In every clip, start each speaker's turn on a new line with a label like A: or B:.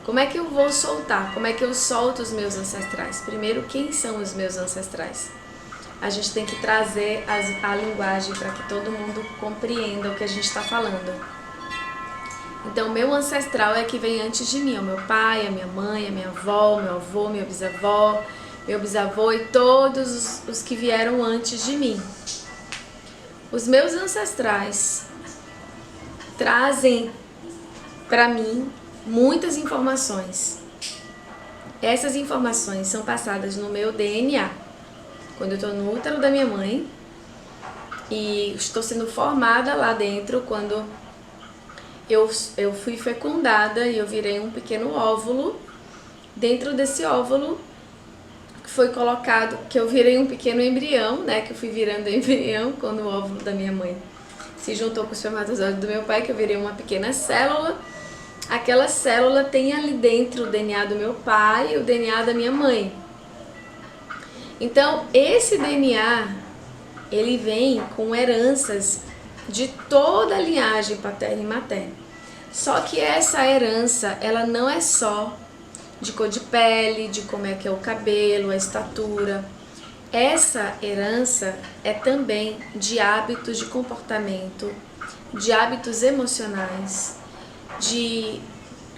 A: Como é que eu vou soltar? Como é que eu solto os meus ancestrais? Primeiro, quem são os meus ancestrais? A gente tem que trazer a linguagem para que todo mundo compreenda o que a gente está falando. Então, meu ancestral é que vem antes de mim, é o meu pai, a minha mãe, a minha avó, meu avô, meu bisavô e todos os que vieram antes de mim. Os meus ancestrais trazem para mim muitas informações. Essas informações são passadas no meu DNA. Quando eu estou no útero da minha mãe e estou sendo formada lá dentro, quando eu fui fecundada e eu virei um pequeno óvulo. Dentro desse óvulo foi colocado, que eu virei um pequeno embrião, né? Que eu fui virando embrião quando o óvulo da minha mãe se juntou com o espermatozoide do meu pai, que eu virei uma pequena célula. Aquela célula tem ali dentro o DNA do meu pai e o DNA da minha mãe. Então, esse DNA, ele vem com heranças de toda a linhagem paterna e materna. Só que essa herança, ela não é só de cor de pele, de como é que é o cabelo, a estatura. Essa herança é também de hábitos de comportamento, de hábitos emocionais, de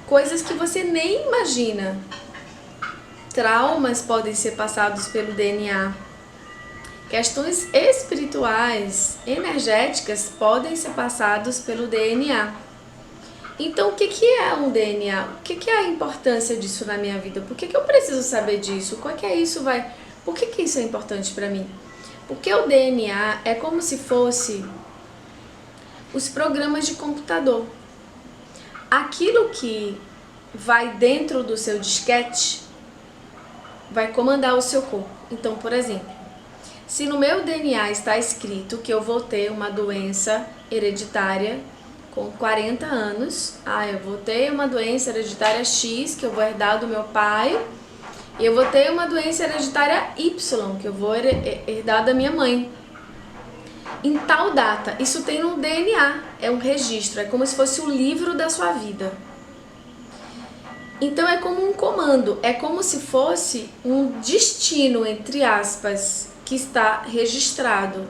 A: coisas que você nem imagina. Traumas podem ser passados pelo DNA. Questões espirituais, energéticas, podem ser passados pelo DNA. Então, o que é um DNA? O que é a importância disso na minha vida? Por que eu preciso saber disso? Qual que é isso? Por que isso é importante para mim? Porque o DNA é como se fosse os programas de computador. Aquilo que vai dentro do seu disquete vai comandar o seu corpo. Então, por exemplo, se no meu DNA está escrito que eu vou ter uma doença hereditária com 40 anos, eu vou ter uma doença hereditária X que eu vou herdar do meu pai, e eu vou ter uma doença hereditária Y que eu vou herdar da minha mãe. Em tal data, isso tem no DNA, é um registro, é como se fosse o livro da sua vida. Então é como um comando, é como se fosse um destino, entre aspas, que está registrado.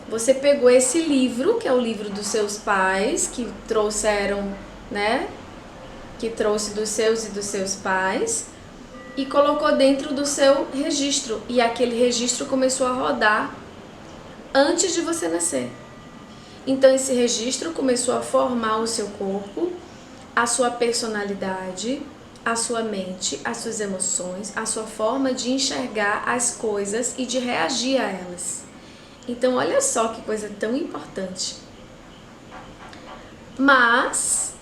A: Você pegou esse livro, que é o livro dos seus pais, que trouxeram, né? Que trouxe dos seus e dos seus pais, e colocou dentro do seu registro. E aquele registro começou a rodar antes de você nascer. Então esse registro começou a formar o seu corpo, a sua personalidade, a sua mente, as suas emoções, a sua forma de enxergar as coisas e de reagir a elas. Então olha só que coisa tão importante. Mas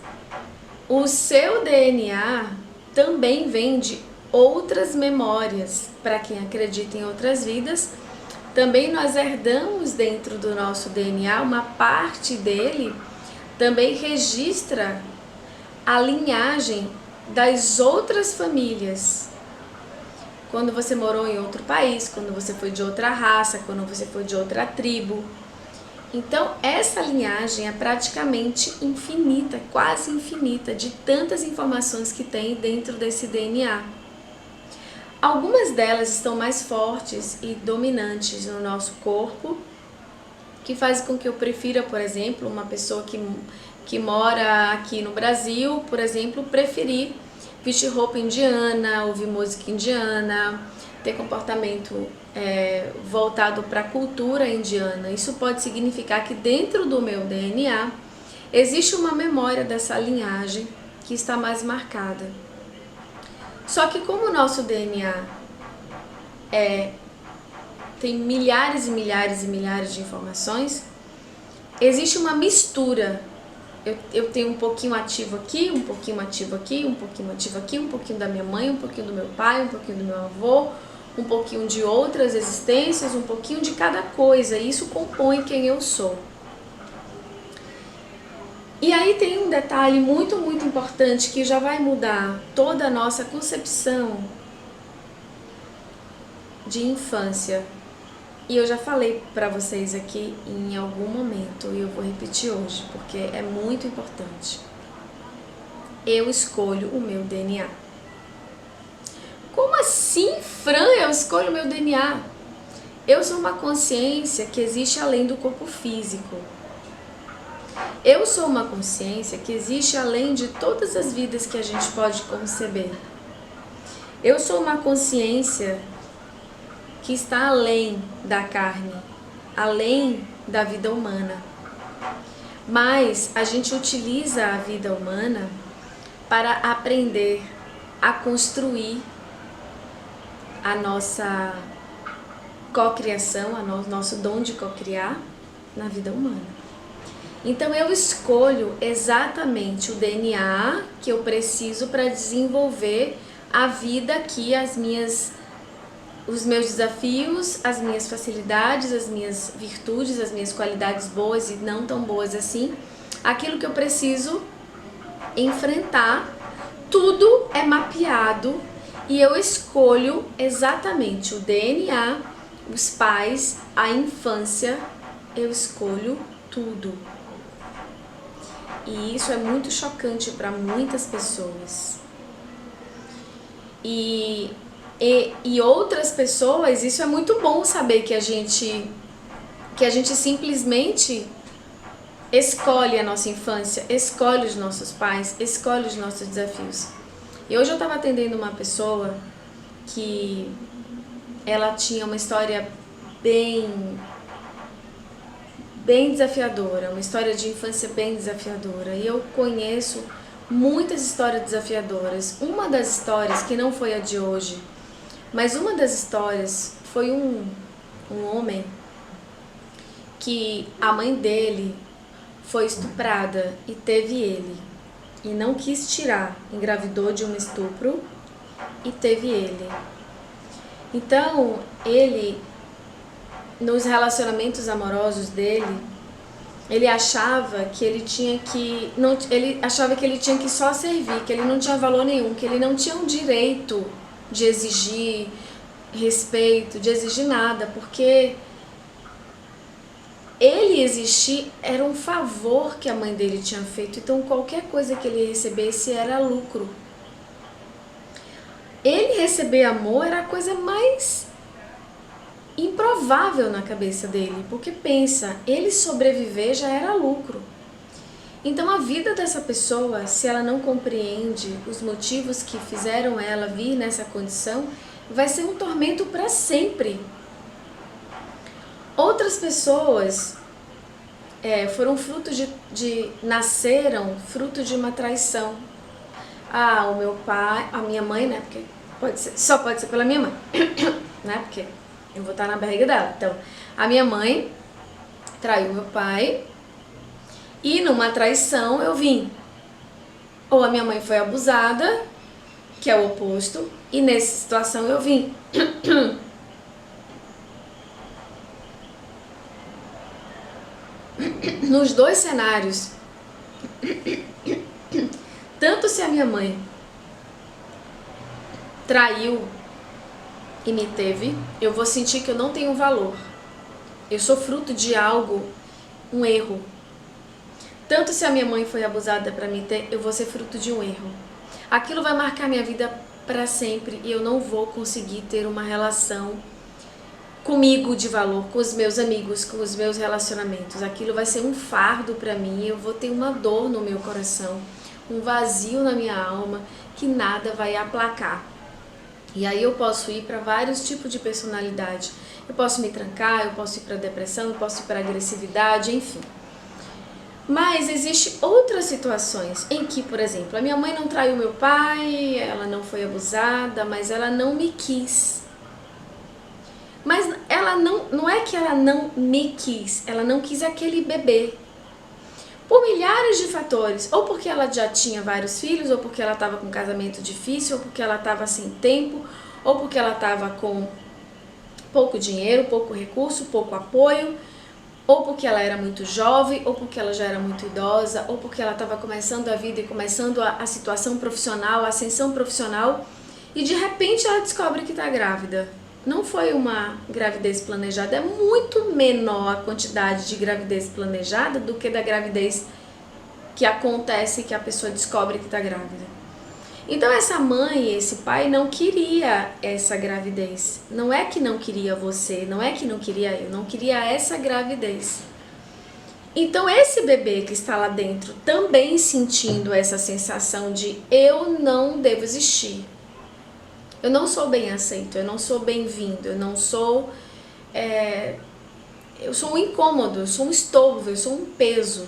A: o seu DNA também vem de outras memórias. Para quem acredita em outras vidas, também nós herdamos dentro do nosso DNA, uma parte dele também registra a linhagem das outras famílias. Quando você morou em outro país, quando você foi de outra raça, quando você foi de outra tribo. Então, essa linhagem é praticamente infinita, quase infinita, de tantas informações que tem dentro desse DNA. Algumas delas estão mais fortes e dominantes no nosso corpo, que faz com que eu prefira, por exemplo, uma pessoa que mora aqui no Brasil, por exemplo, preferir vestir roupa indiana, ouvir música indiana, ter comportamento voltado para a cultura indiana. Isso pode significar que dentro do meu DNA existe uma memória dessa linhagem que está mais marcada. Só que como o nosso DNA tem milhares e milhares e milhares de informações, existe uma mistura. Eu tenho um pouquinho ativo aqui, um pouquinho ativo aqui, um pouquinho ativo aqui, um pouquinho da minha mãe, um pouquinho do meu pai, um pouquinho do meu avô, um pouquinho de outras existências, um pouquinho de cada coisa. E isso compõe quem eu sou. E aí tem um detalhe muito, muito importante que já vai mudar toda a nossa concepção de infância. E eu já falei para vocês aqui em algum momento, e eu vou repetir hoje, porque é muito importante. eu escolho o meu DNA. Como assim, Fran, eu escolho o meu DNA? Eu sou uma consciência que existe além do corpo físico. Eu sou uma consciência que existe além de todas as vidas que a gente pode conceber. Eu sou uma consciência que está além da carne, além da vida humana. Mas a gente utiliza a vida humana para aprender a construir a nossa cocriação, nosso dom de cocriar na vida humana. Então eu escolho exatamente o DNA que eu preciso para desenvolver a vida aqui, os meus desafios, as minhas facilidades, as minhas virtudes, as minhas qualidades boas e não tão boas assim, aquilo que eu preciso enfrentar, tudo é mapeado e eu escolho exatamente o DNA, os pais, a infância, eu escolho tudo. E isso é muito chocante para muitas pessoas. E outras pessoas, isso é muito bom saber que a gente simplesmente escolhe a nossa infância, escolhe os nossos pais, escolhe os nossos desafios. E hoje eu estava atendendo uma pessoa que ela tinha uma história bem desafiadora, uma história de infância bem desafiadora. E eu conheço muitas histórias desafiadoras. Uma das histórias, que não foi a de hoje, mas uma das histórias foi um homem que a mãe dele foi estuprada e teve ele. E não quis tirar, engravidou de um estupro e teve ele. Então, ele, nos relacionamentos amorosos dele, ele achava que ele tinha que só servir, que ele não tinha valor nenhum, que ele não tinha um direito de exigir respeito, de exigir nada, porque ele existir era um favor que a mãe dele tinha feito, então qualquer coisa que ele recebesse era lucro. Ele receber amor era a coisa mais improvável na cabeça dele, porque pensa, ele sobreviver já era lucro. Então a vida dessa pessoa, se ela não compreende os motivos que fizeram ela vir nessa condição, vai ser um tormento para sempre. Outras pessoas foram fruto nasceram fruto de uma traição. O meu pai, a minha mãe, né? Porque só pode ser pela minha mãe, né? Porque eu vou estar na barriga dela. Então, a minha mãe traiu meu pai e numa traição eu vim. Ou a minha mãe foi abusada, que é o oposto, e nessa situação eu vim. Nos dois cenários, tanto se a minha mãe traiu e me teve, eu vou sentir que eu não tenho valor. Eu sou fruto de algo, um erro. Tanto se a minha mãe foi abusada para me ter, eu vou ser fruto de um erro. Aquilo vai marcar minha vida para sempre e eu não vou conseguir ter uma relação comigo de valor, com os meus amigos, com os meus relacionamentos. Aquilo vai ser um fardo para mim, eu vou ter uma dor no meu coração, um vazio na minha alma que nada vai aplacar. E aí eu posso ir para vários tipos de personalidade. Eu posso me trancar, eu posso ir para depressão, eu posso ir para agressividade, enfim. Mas existem outras situações em que, por exemplo, a minha mãe não traiu meu pai, ela não foi abusada, mas ela não me quis. Mas ela não é que ela não me quis, ela não quis aquele bebê. Por milhares de fatores, ou porque ela já tinha vários filhos, ou porque ela estava com um casamento difícil, ou porque ela estava sem tempo, ou porque ela estava com pouco dinheiro, pouco recurso, pouco apoio, ou porque ela era muito jovem, ou porque ela já era muito idosa, ou porque ela estava começando a vida e começando a situação profissional, a ascensão profissional, e de repente ela descobre que está grávida. Não foi uma gravidez planejada, é muito menor a quantidade de gravidez planejada do que da gravidez que acontece que a pessoa descobre que está grávida. Então essa mãe e esse pai não queria essa gravidez. Não é que não queria você, não é que não queria eu, não queria essa gravidez. Então esse bebê que está lá dentro também sentindo essa sensação de eu não devo existir. Eu não sou bem aceito, eu não sou bem-vindo, eu não sou... eu sou um incômodo, eu sou um estorvo, eu sou um peso.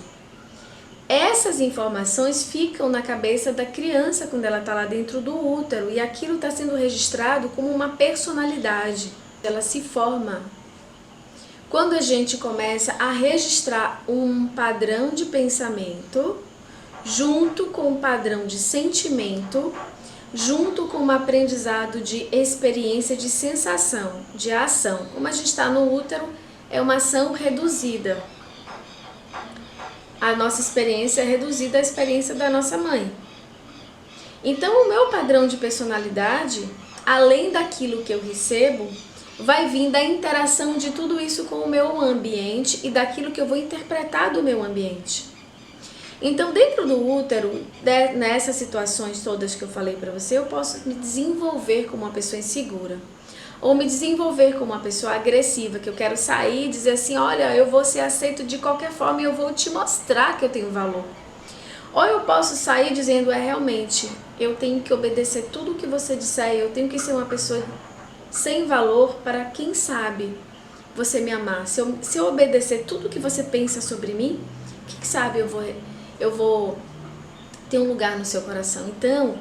A: Essas informações ficam na cabeça da criança quando ela está lá dentro do útero e aquilo está sendo registrado como uma personalidade. Ela se forma. Quando a gente começa a registrar um padrão de pensamento, junto com um padrão de sentimento, junto com um aprendizado de experiência, de sensação, de ação. Como a gente está no útero, é uma ação reduzida. A nossa experiência é reduzida à experiência da nossa mãe. Então, o meu padrão de personalidade, além daquilo que eu recebo, vai vir da interação de tudo isso com o meu ambiente e daquilo que eu vou interpretar do meu ambiente. Então, dentro do útero, nessas situações todas que eu falei para você, eu posso me desenvolver como uma pessoa insegura. Ou me desenvolver como uma pessoa agressiva, que eu quero sair e dizer assim, olha, eu vou ser aceito de qualquer forma e eu vou te mostrar que eu tenho valor. Ou eu posso sair dizendo, realmente, eu tenho que obedecer tudo o que você disser, eu tenho que ser uma pessoa sem valor para, quem sabe, você me amar. Se eu obedecer tudo o que você pensa sobre mim, quem sabe eu vou ter um lugar no seu coração. Então,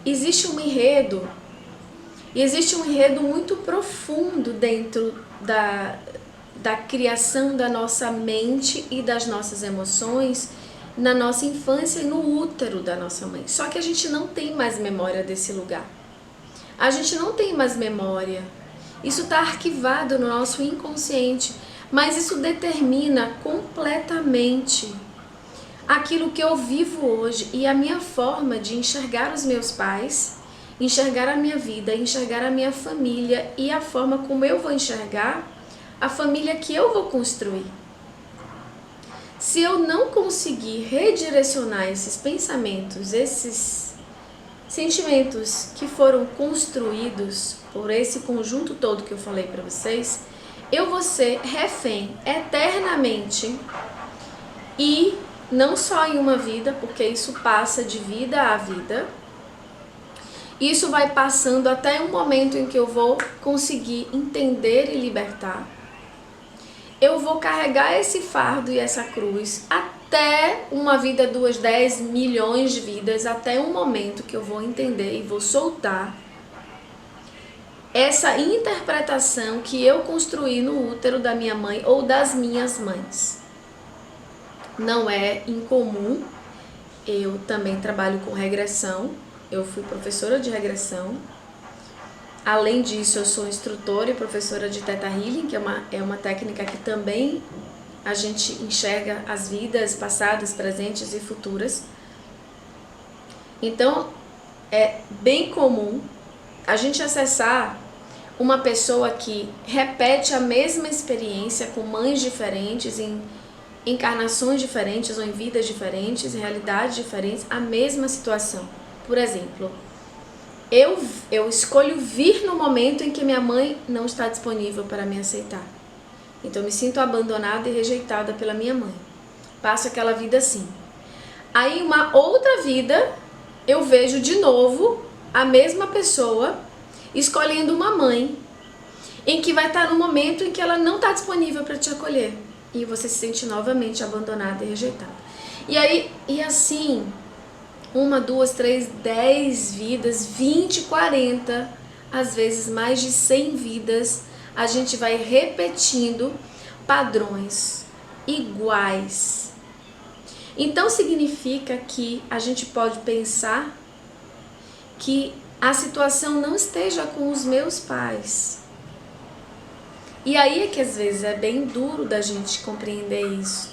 A: existe um enredo. E existe um enredo muito profundo dentro da criação da nossa mente e das nossas emoções na nossa infância e no útero da nossa mãe. Só que a gente não tem mais memória desse lugar. A gente não tem mais memória. Isso está arquivado no nosso inconsciente, mas isso determina completamente aquilo que eu vivo hoje e a minha forma de enxergar os meus pais, enxergar a minha vida, enxergar a minha família e a forma como eu vou enxergar a família que eu vou construir. Se eu não conseguir redirecionar esses pensamentos, esses sentimentos que foram construídos por esse conjunto todo que eu falei para vocês, eu vou ser refém eternamente e não só em uma vida, porque isso passa de vida a vida. Isso vai passando até um momento em que eu vou conseguir entender e libertar. Eu vou carregar esse fardo e essa cruz até uma vida, 2, 10 milhões de vidas, até um momento que eu vou entender e vou soltar essa interpretação que eu construí no útero da minha mãe ou das minhas mães. Não é incomum, eu também trabalho com regressão. Eu fui professora de regressão. Além disso, eu sou instrutora e professora de Theta Healing, que é uma técnica que também a gente enxerga as vidas passadas, presentes e futuras. Então, é bem comum a gente acessar uma pessoa que repete a mesma experiência com mães diferentes, em encarnações diferentes ou em vidas diferentes, realidades diferentes, a mesma situação. Por exemplo, eu escolho vir no momento em que minha mãe não está disponível para me aceitar. Então eu me sinto abandonada e rejeitada pela minha mãe. Passo aquela vida assim. Aí uma outra vida, eu vejo de novo a mesma pessoa escolhendo uma mãe em que vai estar no momento em que ela não está disponível para te acolher. E você se sente novamente abandonada e rejeitada. E assim... 1, 2, 3, 10 vidas, 20, 40, às vezes mais de 100 vidas, a gente vai repetindo padrões iguais. Então significa que a gente pode pensar que a situação não esteja com os meus pais. E aí é que às vezes é bem duro da gente compreender isso.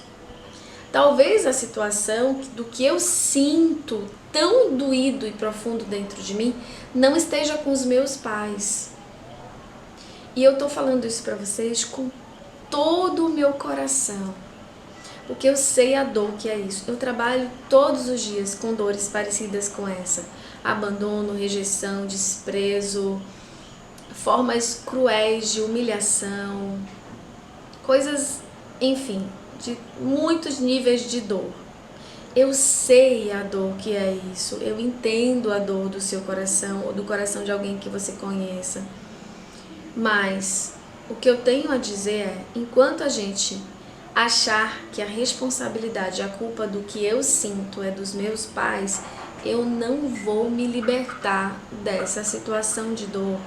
A: Talvez a situação do que eu sinto tão doído e profundo dentro de mim não esteja com os meus pais. E eu tô falando isso para vocês com todo o meu coração. porque eu sei a dor que é isso. Eu trabalho todos os dias com dores parecidas com essa. Abandono, rejeição, desprezo, formas cruéis de humilhação, coisas, enfim, de muitos níveis de dor. Eu sei a dor que é isso, eu entendo a dor do seu coração ou do coração de alguém que você conheça. Mas o que eu tenho a dizer é, enquanto a gente achar que a responsabilidade, a culpa do que eu sinto é dos meus pais, eu não vou me libertar dessa situação de dor.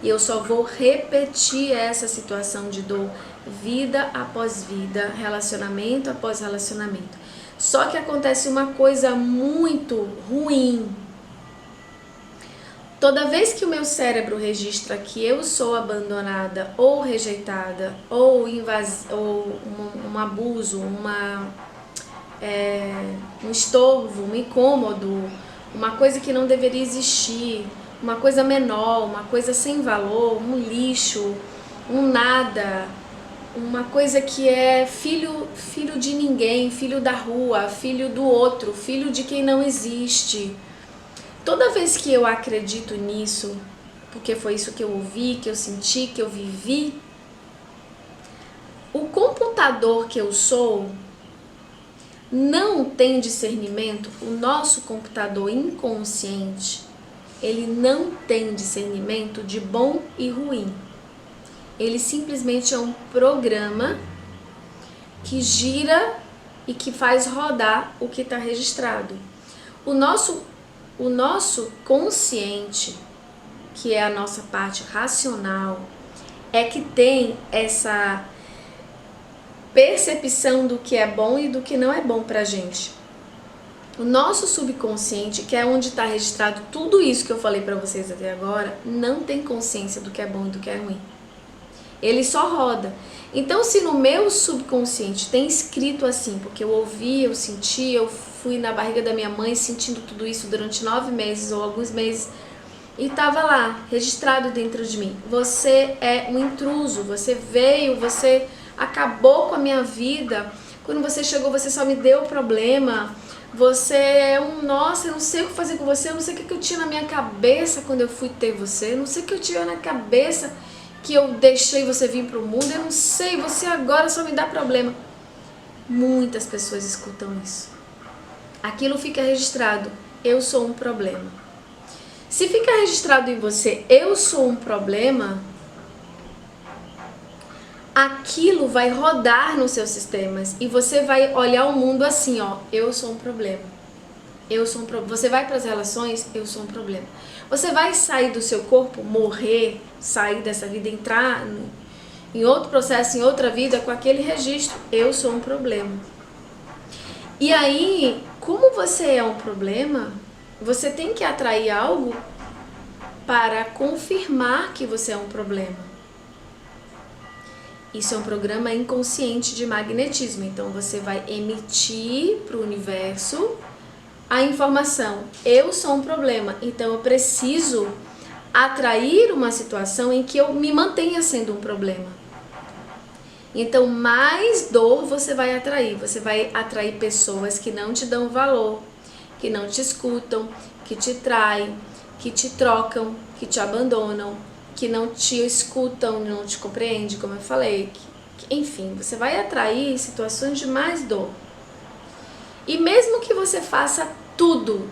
A: E eu só vou repetir essa situação de dor vida após vida, relacionamento após relacionamento. Só que acontece uma coisa muito ruim. Toda vez que o meu cérebro registra que eu sou abandonada ou rejeitada, ou um abuso, um estorvo, um incômodo, uma coisa que não deveria existir, uma coisa menor, uma coisa sem valor, um lixo, um nada, uma coisa que é filho de ninguém, filho da rua, filho do outro, filho de quem não existe. Toda vez que eu acredito nisso, porque foi isso que eu ouvi, que eu senti, que eu vivi, o computador que eu sou não tem discernimento. O nosso computador inconsciente, ele não tem discernimento de bom e ruim. Ele simplesmente é um programa que gira e que faz rodar o que está registrado. O nosso consciente, que é a nossa parte racional, é que tem essa percepção do que é bom e do que não é bom pra gente. O nosso subconsciente, que é onde está registrado tudo isso que eu falei pra vocês até agora, não tem consciência do que é bom e do que é ruim. Ele só roda. Então, se no meu subconsciente tem escrito assim, porque eu ouvi, eu senti, eu fui na barriga da minha mãe sentindo tudo isso durante 9 meses ou alguns meses, e estava lá, registrado dentro de mim. Você é um intruso, você veio, você acabou com a minha vida. Quando você chegou, você só me deu problema. Você é nossa, eu não sei o que fazer com você, eu não sei o que eu tinha na minha cabeça quando eu fui ter você, eu não sei o que eu tinha na cabeça que eu deixei você vir pro mundo, eu não sei, você agora só me dá problema. Muitas pessoas escutam isso. Aquilo fica registrado, eu sou um problema. Se fica registrado em você, eu sou um problema, aquilo vai rodar nos seus sistemas e você vai olhar o mundo assim, ó, eu sou um problema. Você vai para as relações, eu sou um problema. Você vai sair do seu corpo, morrer, sair dessa vida, entrar em outro processo, em outra vida, com aquele registro, eu sou um problema. E aí, como você é um problema, você tem que atrair algo para confirmar que você é um problema. Isso é um programa inconsciente de magnetismo. Então você vai emitir para o universo a informação, eu sou um problema, então eu preciso atrair uma situação em que eu me mantenha sendo um problema. Então mais dor você vai atrair pessoas que não te dão valor, que não te escutam, que te traem, que te trocam, que te abandonam, que não te escutam, não te compreendem, como eu falei. Enfim, você vai atrair situações de mais dor. E mesmo que você faça tudo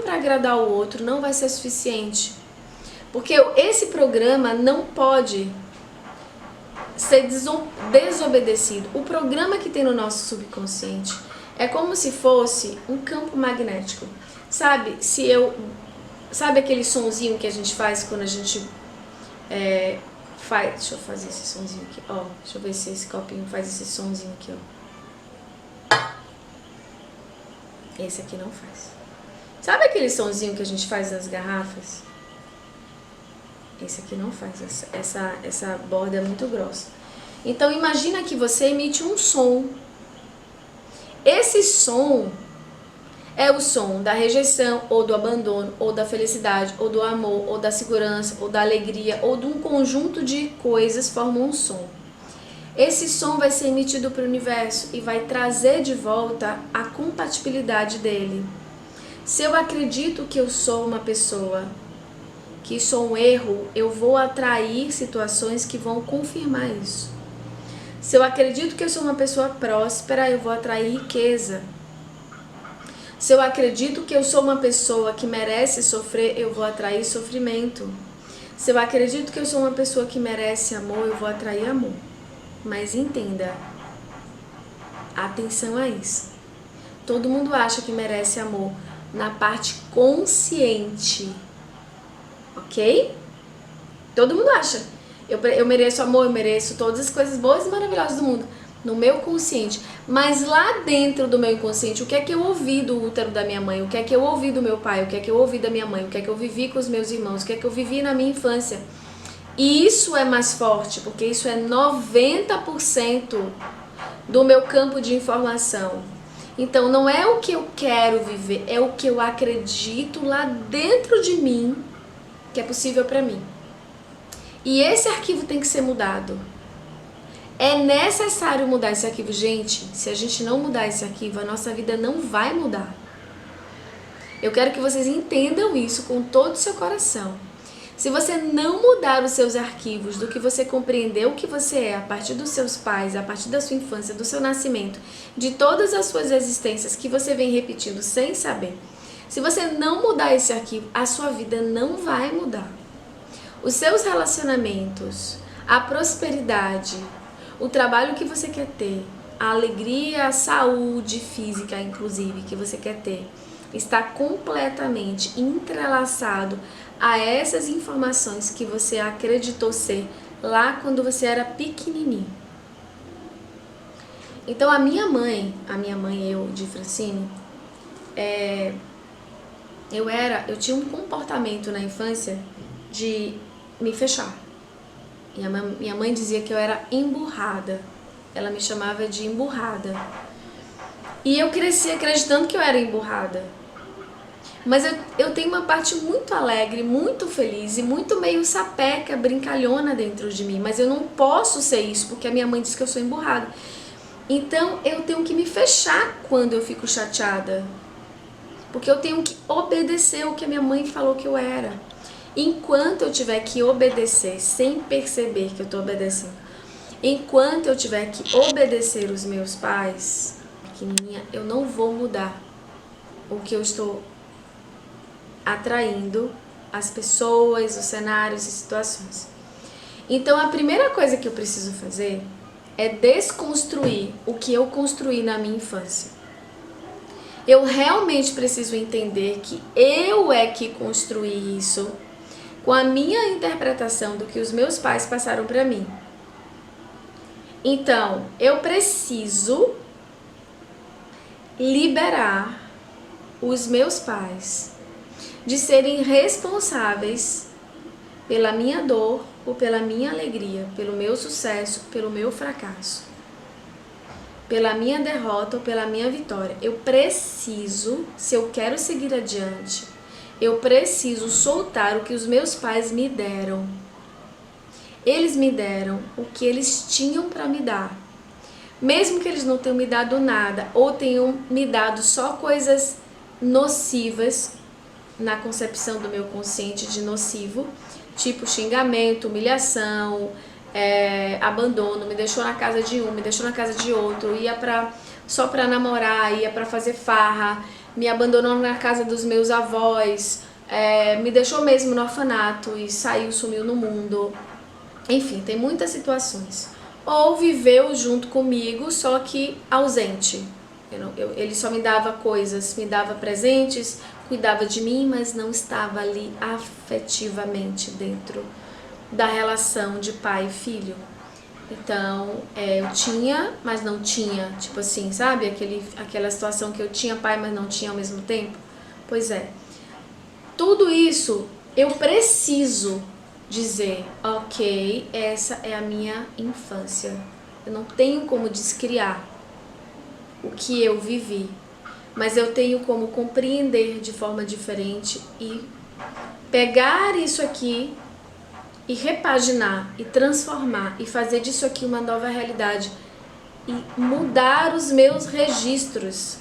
A: para agradar o outro, não vai ser suficiente. Porque esse programa não pode ser desobedecido. O programa que tem no nosso subconsciente é como se fosse um campo magnético. Sabe aquele sonzinho que a gente faz quando a gente faz... Deixa eu fazer esse sonzinho aqui, ó. Deixa eu ver se esse copinho faz esse sonzinho aqui, ó. Esse aqui não faz. Sabe aquele sonzinho que a gente faz nas garrafas? Esse aqui não faz. Essa borda é muito grossa. Então imagina que você emite um som. Esse som é o som da rejeição, ou do abandono, ou da felicidade, ou do amor, ou da segurança, ou da alegria, ou de um conjunto de coisas formam um som. esse som vai ser emitido para o universo e vai trazer de volta a compatibilidade dele. Se eu acredito que eu sou uma pessoa, que isso é um erro, eu vou atrair situações que vão confirmar isso. Se eu acredito que eu sou uma pessoa próspera, eu vou atrair riqueza. Se eu acredito que eu sou uma pessoa que merece sofrer, eu vou atrair sofrimento. Se eu acredito que eu sou uma pessoa que merece amor, eu vou atrair amor. Mas entenda, atenção a isso. Todo mundo acha que merece amor na parte consciente, ok? Todo mundo acha. Eu mereço amor, eu mereço todas as coisas boas e maravilhosas do mundo. No meu consciente. Mas lá dentro do meu inconsciente, o que é que eu ouvi do útero da minha mãe? O que é que eu ouvi do meu pai? O que é que eu ouvi da minha mãe? O que é que eu vivi com os meus irmãos? O que é que eu vivi na minha infância? E isso é mais forte, porque isso é 90% do meu campo de informação. Então não é o que eu quero viver, é o que eu acredito lá dentro de mim que é possível para mim. E esse arquivo tem que ser mudado. É necessário mudar esse arquivo. Gente, se a gente não mudar esse arquivo, a nossa vida não vai mudar. Eu quero que vocês entendam isso com todo o seu coração. Se você não mudar os seus arquivos do que você compreendeu que você é a partir dos seus pais, a partir da sua infância, do seu nascimento, de todas as suas existências que você vem repetindo sem saber, se você não mudar esse arquivo, a sua vida não vai mudar. Os seus relacionamentos, a prosperidade, o trabalho que você quer ter, a alegria, a saúde física, inclusive, que você quer ter, está completamente entrelaçado a essas informações que você acreditou ser lá quando você era pequenininho. Então a minha mãe, eu de Francine, eu tinha um comportamento na infância de me fechar. Minha mãe dizia que eu era emburrada. Ela me chamava de emburrada. E eu cresci acreditando que eu era emburrada. Mas eu tenho uma parte muito alegre, muito feliz e muito meio sapeca, brincalhona dentro de mim. Mas eu não posso ser isso porque a minha mãe diz que eu sou emburrada. Então eu tenho que me fechar quando eu fico chateada. Porque eu tenho que obedecer o que a minha mãe falou que eu era. Enquanto eu tiver que obedecer sem perceber que eu estou obedecendo, enquanto eu tiver que obedecer os meus pais, pequenininha, eu não vou mudar o que eu estou atraindo, as pessoas, os cenários e situações. Então a primeira coisa que eu preciso fazer é desconstruir o que eu construí na minha infância. Eu realmente preciso entender que eu é que construí isso com a minha interpretação do que os meus pais passaram para mim. Então, eu preciso liberar os meus pais de serem responsáveis pela minha dor ou pela minha alegria, pelo meu sucesso, pelo meu fracasso, pela minha derrota ou pela minha vitória. Eu preciso, se eu quero seguir adiante, eu preciso soltar o que os meus pais me deram. Eles me deram o que eles tinham para me dar. Mesmo que eles não tenham me dado nada ou tenham me dado só coisas nocivas, na concepção do meu consciente de nocivo, tipo xingamento, humilhação, abandono, me deixou na casa de um, me deixou na casa de outro, ia só pra namorar, ia pra fazer farra, me abandonou na casa dos meus avós, me deixou mesmo no orfanato e sumiu no mundo. Enfim, tem muitas situações. Ou viveu junto comigo, só que ausente. Ele só me dava coisas, me dava presentes, cuidava de mim, mas não estava ali afetivamente dentro da relação de pai e filho. Então, eu tinha, mas não tinha, tipo assim, sabe? Aquela situação que eu tinha pai, mas não tinha ao mesmo tempo. Pois é. Tudo isso eu preciso dizer, ok, essa é a minha infância. Eu não tenho como descriar o que eu vivi, mas eu tenho como compreender de forma diferente e pegar isso aqui e repaginar, e transformar, e fazer disso aqui uma nova realidade, e mudar os meus registros.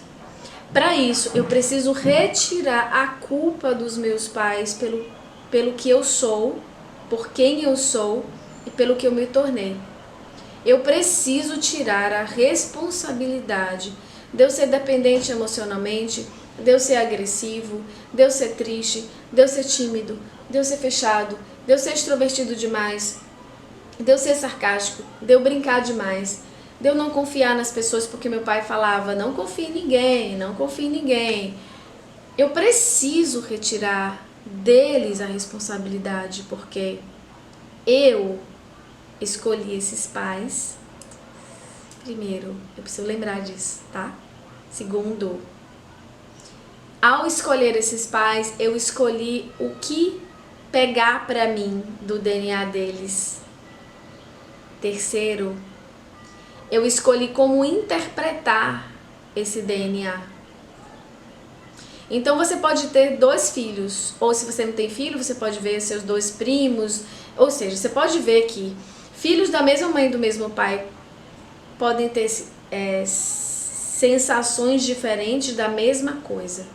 A: Para isso, eu preciso retirar a culpa dos meus pais pelo que eu sou, por quem eu sou e pelo que eu me tornei. Eu preciso tirar a responsabilidade de eu ser dependente emocionalmente, de eu ser agressivo, de eu ser triste, de eu ser tímido, de eu ser fechado, de eu ser extrovertido demais, de eu ser sarcástico, de eu brincar demais, de eu não confiar nas pessoas porque meu pai falava, não confie em ninguém, não confie em ninguém. Eu preciso retirar deles a responsabilidade porque eu escolhi esses pais. Primeiro, eu preciso lembrar disso, tá? Segundo, ao escolher esses pais, eu escolhi o que pegar pra mim do DNA deles. Terceiro, eu escolhi como interpretar esse DNA. Então você pode ter 2 filhos, ou se você não tem filho, você pode ver seus 2 primos, ou seja, você pode ver que filhos da mesma mãe e do mesmo pai podem ter sensações diferentes da mesma coisa.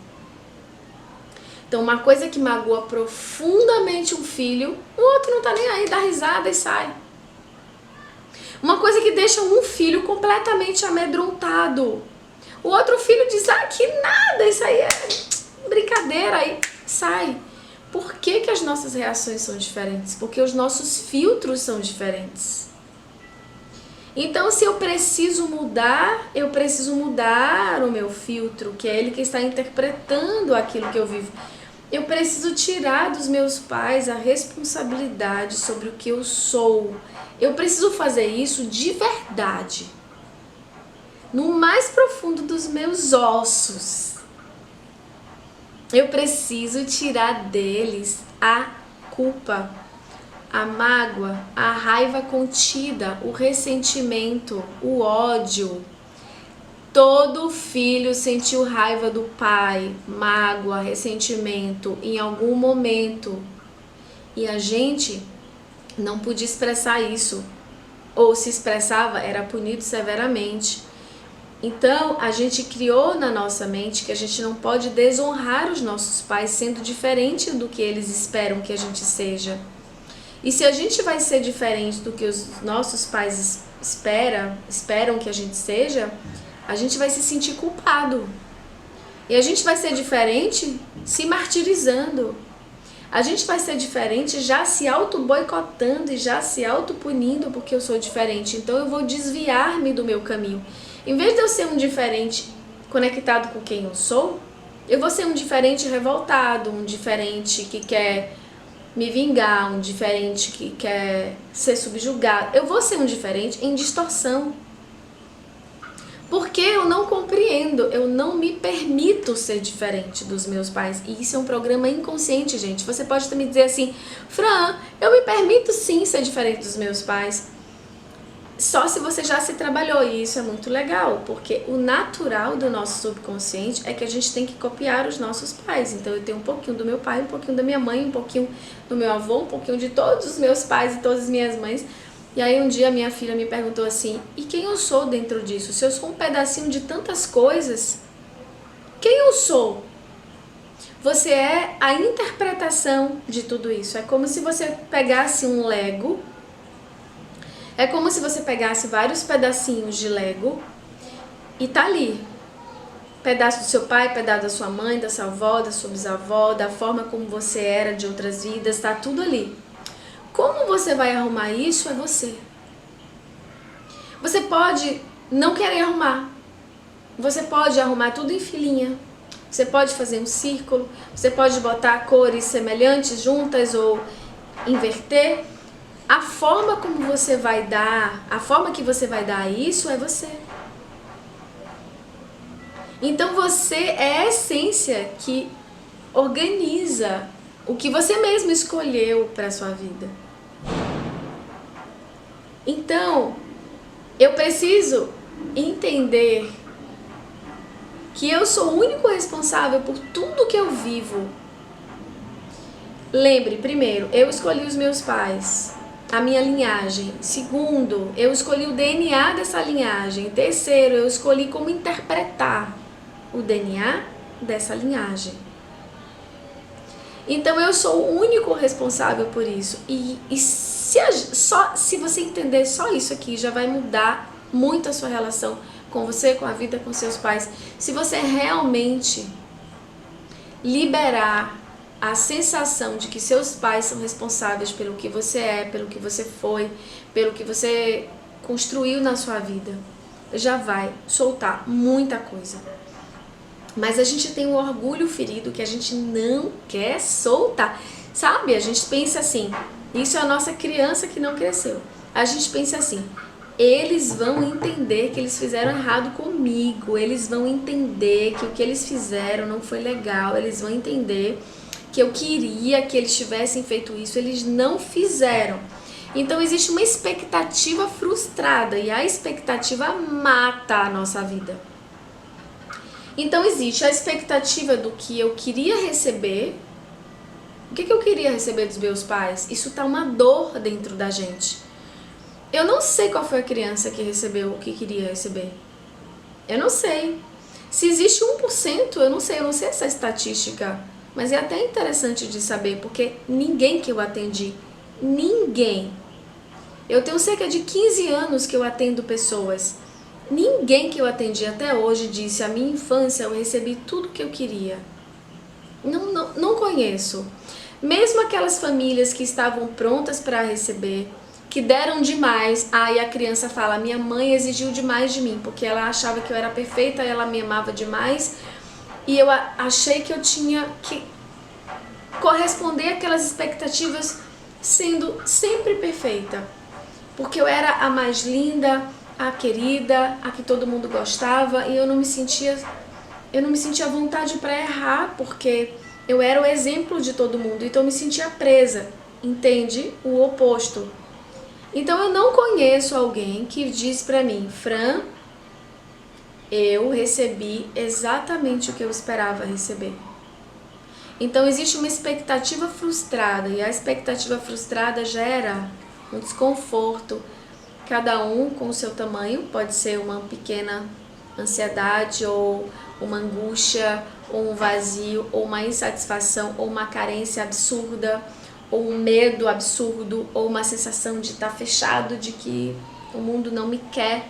A: Então uma coisa que magoa profundamente um filho, o outro não tá nem aí, dá risada e sai. Uma coisa que deixa um filho completamente amedrontado. O outro filho diz, que nada, isso aí é brincadeira, aí sai. Por que que as nossas reações são diferentes? Porque os nossos filtros são diferentes. Então, se eu preciso mudar o meu filtro, que é ele que está interpretando aquilo que eu vivo. Eu preciso tirar dos meus pais a responsabilidade sobre o que eu sou. Eu preciso fazer isso de verdade, no mais profundo dos meus ossos. Eu preciso tirar deles a culpa, a mágoa, a raiva contida, o ressentimento, o ódio. Todo filho sentiu raiva do pai, mágoa, ressentimento em algum momento. E a gente não podia expressar isso. Ou se expressava, era punido severamente. Então, a gente criou na nossa mente que a gente não pode desonrar os nossos pais sendo diferente do que eles esperam que a gente seja. E se a gente vai ser diferente do que os nossos pais esperam que a gente seja, a gente vai se sentir culpado. E a gente vai ser diferente se martirizando. A gente vai ser diferente já se auto-boicotando e já se auto-punindo porque eu sou diferente. Então eu vou desviar-me do meu caminho. Em vez de eu ser um diferente conectado com quem eu sou, eu vou ser um diferente revoltado, um diferente que quer me vingar, um diferente que quer ser subjugado. Eu vou ser um diferente em distorção. Porque eu não compreendo, eu não me permito ser diferente dos meus pais. E isso é um programa inconsciente, gente. Você pode também dizer assim, Fran, eu me permito sim ser diferente dos meus pais. Só se você já se trabalhou, e isso é muito legal, porque o natural do nosso subconsciente é que a gente tem que copiar os nossos pais. Então eu tenho um pouquinho do meu pai, um pouquinho da minha mãe, um pouquinho do meu avô, um pouquinho de todos os meus pais e todas as minhas mães. E aí um dia minha filha me perguntou assim, e quem eu sou dentro disso? Se eu sou um pedacinho de tantas coisas, quem eu sou? Você é a interpretação de tudo isso. É como se você pegasse um Lego. É como se você pegasse vários pedacinhos de Lego e tá ali. Pedaço do seu pai, pedaço da sua mãe, da sua avó, da sua bisavó, da forma como você era de outras vidas, tá tudo ali. Como você vai arrumar isso é você. Você pode não querer arrumar. Você pode arrumar tudo em filinha. Você pode fazer um círculo. Você pode botar cores semelhantes juntas ou inverter. A forma como você vai dar, a forma que você vai dar isso é você. Então você é a essência que organiza o que você mesmo escolheu para a sua vida. Então, eu preciso entender que eu sou o único responsável por tudo que eu vivo. Lembre, primeiro, eu escolhi os meus pais, a minha linhagem. Segundo, eu escolhi o DNA dessa linhagem. Terceiro, eu escolhi como interpretar o DNA dessa linhagem. Então eu sou o único responsável por isso. E se você entender só isso aqui, já vai mudar muito a sua relação com você, com a vida, com seus pais. Se você realmente liberar a sensação de que seus pais são responsáveis pelo que você é, pelo que você foi, pelo que você construiu na sua vida, já vai soltar muita coisa. Mas a gente tem um orgulho ferido que a gente não quer soltar, sabe? A gente pensa assim, isso é a nossa criança que não cresceu. A gente pensa assim, eles vão entender que eles fizeram errado comigo, eles vão entender que o que eles fizeram não foi legal, eles vão entender que eu queria que eles tivessem feito isso, eles não fizeram. Então existe uma expectativa frustrada e a expectativa mata a nossa vida. Então existe a expectativa do que eu queria receber. O que eu queria receber dos meus pais? Isso tá uma dor dentro da gente. Eu não sei qual foi a criança que recebeu o que queria receber. Eu não sei. Se existe 1%, eu não sei essa estatística. Mas é até interessante de saber, porque ninguém que eu atendi, ninguém. Eu tenho cerca de 15 anos que eu atendo pessoas. Ninguém que eu atendi até hoje disse, a minha infância eu recebi tudo que eu queria. Não conheço. Mesmo aquelas famílias que estavam prontas para receber, que deram demais, aí a criança fala, minha mãe exigiu demais de mim, porque ela achava que eu era perfeita, ela me amava demais, e eu achei que eu tinha que corresponder àquelas expectativas sendo sempre perfeita, porque eu era a mais linda, a querida, a que todo mundo gostava, e eu não me sentia à vontade para errar, porque eu era o exemplo de todo mundo, então eu me sentia presa, entende? O oposto. Então eu não conheço alguém que diz para mim, Fran, eu recebi exatamente o que eu esperava receber. Então existe uma expectativa frustrada, e a expectativa frustrada gera um desconforto, cada um com o seu tamanho, pode ser uma pequena ansiedade, ou uma angústia, ou um vazio, ou uma insatisfação, ou uma carência absurda, ou um medo absurdo, ou uma sensação de estar fechado, de que o mundo não me quer.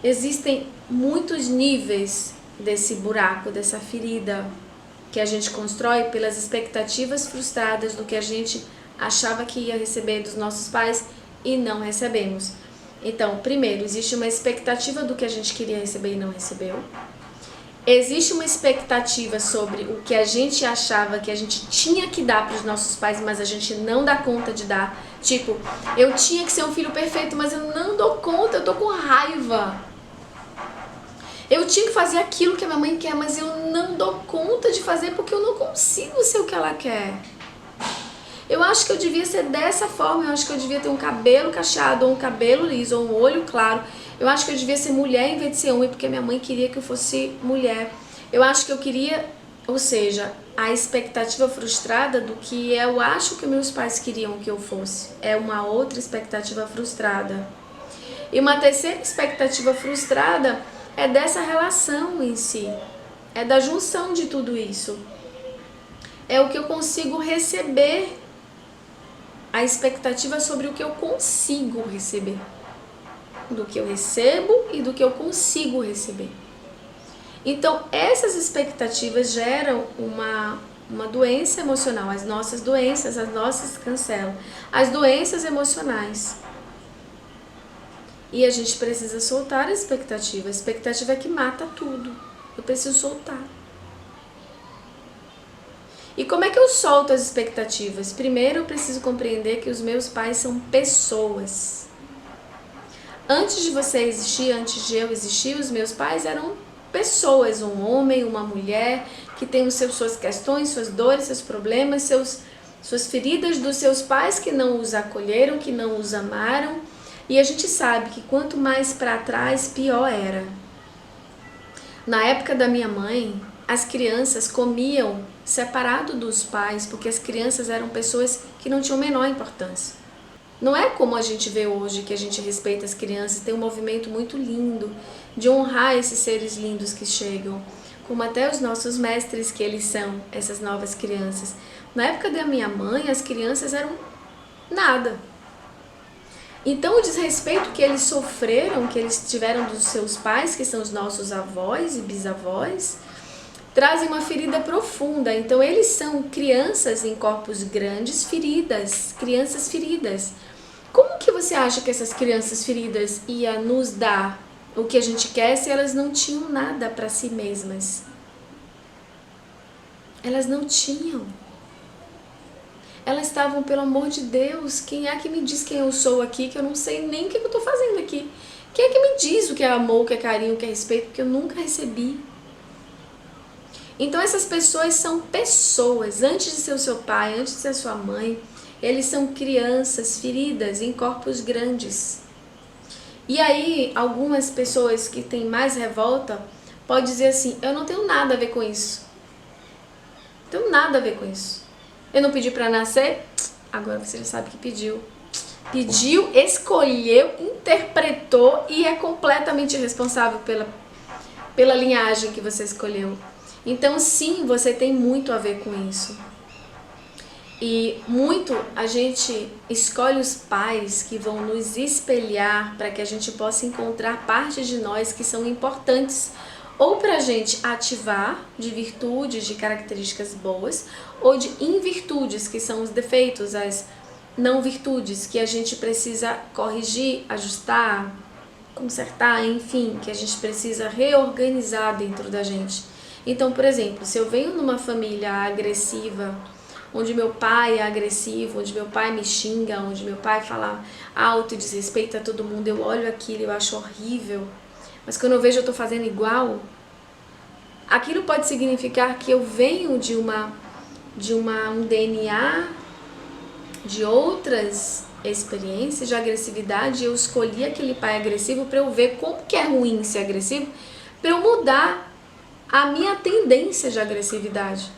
A: Existem muitos níveis desse buraco, dessa ferida que a gente constrói pelas expectativas frustradas do que a gente achava que ia receber dos nossos pais e não recebemos. Então, primeiro, existe uma expectativa do que a gente queria receber e não recebeu. Existe uma expectativa sobre o que a gente achava que a gente tinha que dar para os nossos pais, mas a gente não dá conta de dar. Tipo, eu tinha que ser um filho perfeito, mas eu não dou conta, eu tô com raiva. Eu tinha que fazer aquilo que a minha mãe quer, mas eu não dou conta de fazer porque eu não consigo ser o que ela quer. Eu acho que eu devia ser dessa forma, eu acho que eu devia ter um cabelo cacheado, ou um cabelo liso, ou um olho claro. Eu acho que eu devia ser mulher em vez de ser homem, porque minha mãe queria que eu fosse mulher. Eu acho que eu queria, ou seja, a expectativa frustrada do que eu acho que meus pais queriam que eu fosse. É uma outra expectativa frustrada. E uma terceira expectativa frustrada é dessa relação em si. É da junção de tudo isso. É o que eu consigo receber. A expectativa sobre o que eu consigo receber. Do que eu recebo e do que eu consigo receber. Então, essas expectativas geram uma doença emocional. As nossas doenças, as nossas cancelam. As doenças emocionais. E a gente precisa soltar a expectativa. A expectativa é que mata tudo. Eu preciso soltar. E como é que eu solto as expectativas? Primeiro eu preciso compreender que os meus pais são pessoas. Antes de você existir, antes de eu existir, os meus pais eram pessoas, um homem, uma mulher, que tem suas questões, suas dores, seus problemas, suas feridas dos seus pais que não os acolheram, que não os amaram. E a gente sabe que quanto mais para trás, pior era. Na época da minha mãe, as crianças comiam separado dos pais, porque as crianças eram pessoas que não tinham a menor importância. Não é como a gente vê hoje, que a gente respeita as crianças, tem um movimento muito lindo de honrar esses seres lindos que chegam, como até os nossos mestres, que eles são essas novas crianças. Na época da minha mãe, as crianças eram nada. Então o desrespeito que eles sofreram, que eles tiveram dos seus pais, que são os nossos avós e bisavós, trazem uma ferida profunda. Então eles são crianças em corpos grandes, feridas, crianças feridas. Como que você acha que essas crianças feridas iam nos dar o que a gente quer se elas não tinham nada para si mesmas? Elas não tinham. Elas estavam, pelo amor de Deus, quem é que me diz quem eu sou aqui, que eu não sei nem o que eu estou fazendo aqui? Quem é que me diz o que é amor, o que é carinho, o que é respeito, porque eu nunca recebi. Então essas pessoas são pessoas, antes de ser o seu pai, antes de ser a sua mãe, eles são crianças feridas em corpos grandes. E aí, algumas pessoas que têm mais revolta, podem dizer assim, eu não tenho nada a ver com isso. Não tenho nada a ver com isso. Eu não pedi para nascer, agora você já sabe que pediu. Pediu, escolheu, interpretou e é completamente responsável pela linhagem que você escolheu. Então sim, você tem muito a ver com isso. E muito a gente escolhe os pais que vão nos espelhar para que a gente possa encontrar partes de nós que são importantes, ou para a gente ativar de virtudes, de características boas, ou de invirtudes, que são os defeitos, as não virtudes, que a gente precisa corrigir, ajustar, consertar, enfim, que a gente precisa reorganizar dentro da gente. Então, por exemplo, se eu venho numa família agressiva, onde meu pai é agressivo, onde meu pai me xinga, onde meu pai fala alto e desrespeita todo mundo, eu olho aquilo e eu acho horrível, mas quando eu vejo eu estou fazendo igual, aquilo pode significar que eu venho de um DNA de outras experiências de agressividade, eu escolhi aquele pai agressivo para eu ver como que é ruim ser agressivo, para eu mudar a minha tendência de agressividade.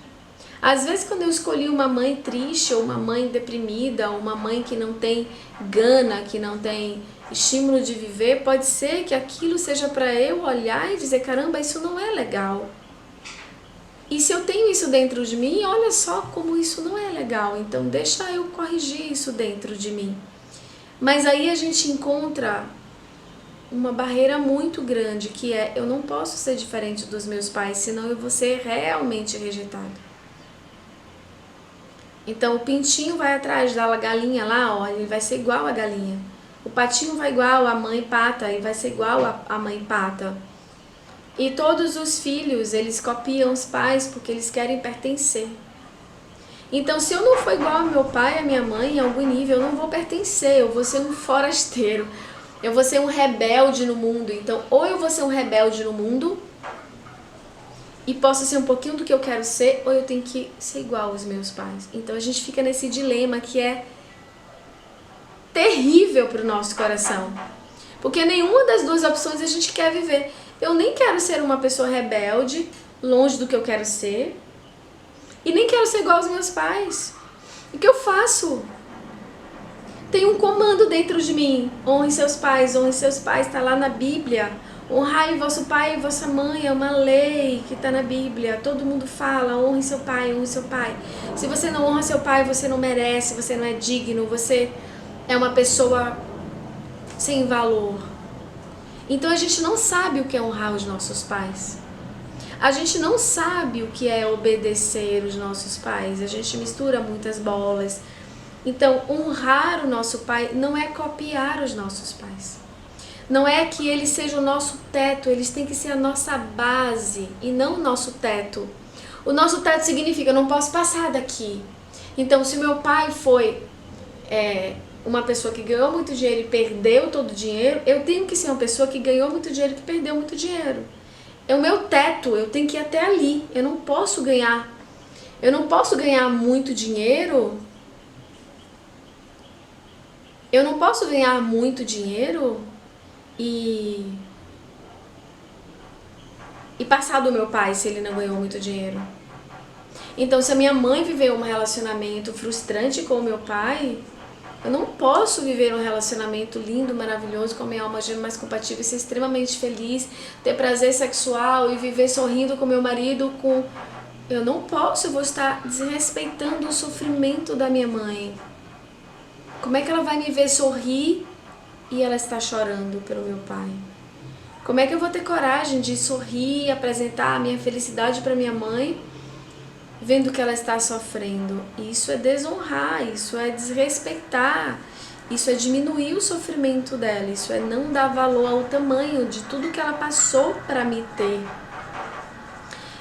A: Às vezes quando eu escolhi uma mãe triste, ou uma mãe deprimida, ou uma mãe que não tem gana, que não tem estímulo de viver, pode ser que aquilo seja para eu olhar e dizer, caramba, isso não é legal. E se eu tenho isso dentro de mim, olha só como isso não é legal, então deixa eu corrigir isso dentro de mim. Mas aí a gente encontra uma barreira muito grande, que é, eu não posso ser diferente dos meus pais, senão eu vou ser realmente rejeitado. Então o pintinho vai atrás da galinha lá, ó, ele vai ser igual a galinha. O patinho vai igual a mãe pata e vai ser igual a mãe pata. E todos os filhos, eles copiam os pais porque eles querem pertencer. Então se eu não for igual ao meu pai e à minha mãe, em algum nível, eu não vou pertencer, eu vou ser um forasteiro. Eu vou ser um rebelde no mundo. Então ou eu vou ser um rebelde no mundo e posso ser um pouquinho do que eu quero ser, ou eu tenho que ser igual aos meus pais. Então a gente fica nesse dilema que é terrível para o nosso coração. Porque nenhuma das duas opções a gente quer viver. Eu nem quero ser uma pessoa rebelde, longe do que eu quero ser, e nem quero ser igual aos meus pais. O que eu faço? Tem um comando dentro de mim. Honre seus pais, está lá na Bíblia. Honrai vosso pai e vossa mãe, é uma lei que está na Bíblia. Todo mundo fala, honre seu pai, honre seu pai. Se você não honra seu pai, você não merece, você não é digno, você é uma pessoa sem valor. Então a gente não sabe o que é honrar os nossos pais. A gente não sabe o que é obedecer os nossos pais. A gente mistura muitas bolas. Então honrar o nosso pai não é copiar os nossos pais. Não é que eles sejam o nosso teto, eles têm que ser a nossa base e não o nosso teto. O nosso teto significa, eu não posso passar daqui. Então, se meu pai foi uma pessoa que ganhou muito dinheiro e perdeu todo o dinheiro, eu tenho que ser uma pessoa que ganhou muito dinheiro e que perdeu muito dinheiro. É o meu teto, eu tenho que ir até ali. Eu não posso ganhar muito dinheiro. Eu não posso ganhar muito dinheiro e passar do meu pai se ele não ganhou muito dinheiro. Então, se a minha mãe viveu um relacionamento frustrante com o meu pai, eu não posso viver um relacionamento lindo, maravilhoso, com a minha alma gêmea mais compatível, ser extremamente feliz, ter prazer sexual e viver sorrindo com meu marido, Eu não posso, eu vou estar desrespeitando o sofrimento da minha mãe. Como é que ela vai me ver sorrir e ela está chorando pelo meu pai? Como é que eu vou ter coragem de sorrir e apresentar a minha felicidade para minha mãe, vendo que ela está sofrendo? Isso é desonrar, isso é desrespeitar, isso é diminuir o sofrimento dela, isso é não dar valor ao tamanho de tudo que ela passou para me ter.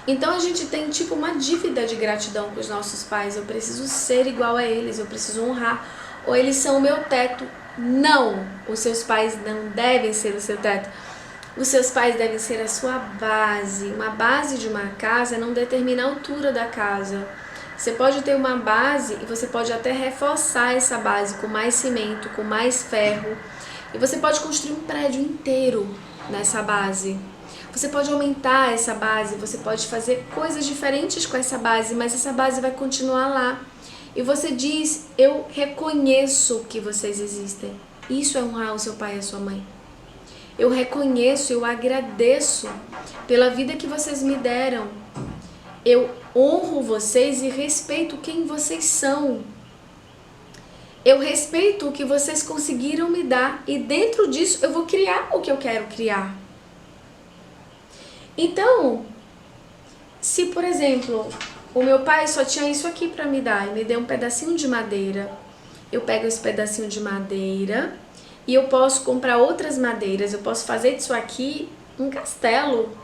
A: Então a gente tem tipo uma dívida de gratidão com os nossos pais. Eu preciso ser igual a eles, eu preciso honrar. Ou eles são o meu teto. Não, os seus pais não devem ser o seu teto. Os seus pais devem ser a sua base. Uma base de uma casa não determina a altura da casa. Você pode ter uma base e você pode até reforçar essa base com mais cimento, com mais ferro. E você pode construir um prédio inteiro nessa base. Você pode aumentar essa base, você pode fazer coisas diferentes com essa base, mas essa base vai continuar lá. E você diz, eu reconheço que vocês existem. Isso é honrar o seu pai e a sua mãe. Eu reconheço, eu agradeço pela vida que vocês me deram. Eu honro vocês e respeito quem vocês são. Eu respeito o que vocês conseguiram me dar e dentro disso eu vou criar o que eu quero criar. Então, se por exemplo, o meu pai só tinha isso aqui para me dar e me deu um pedacinho de madeira, eu pego esse pedacinho de madeira e eu posso comprar outras madeiras, eu posso fazer disso aqui um castelo.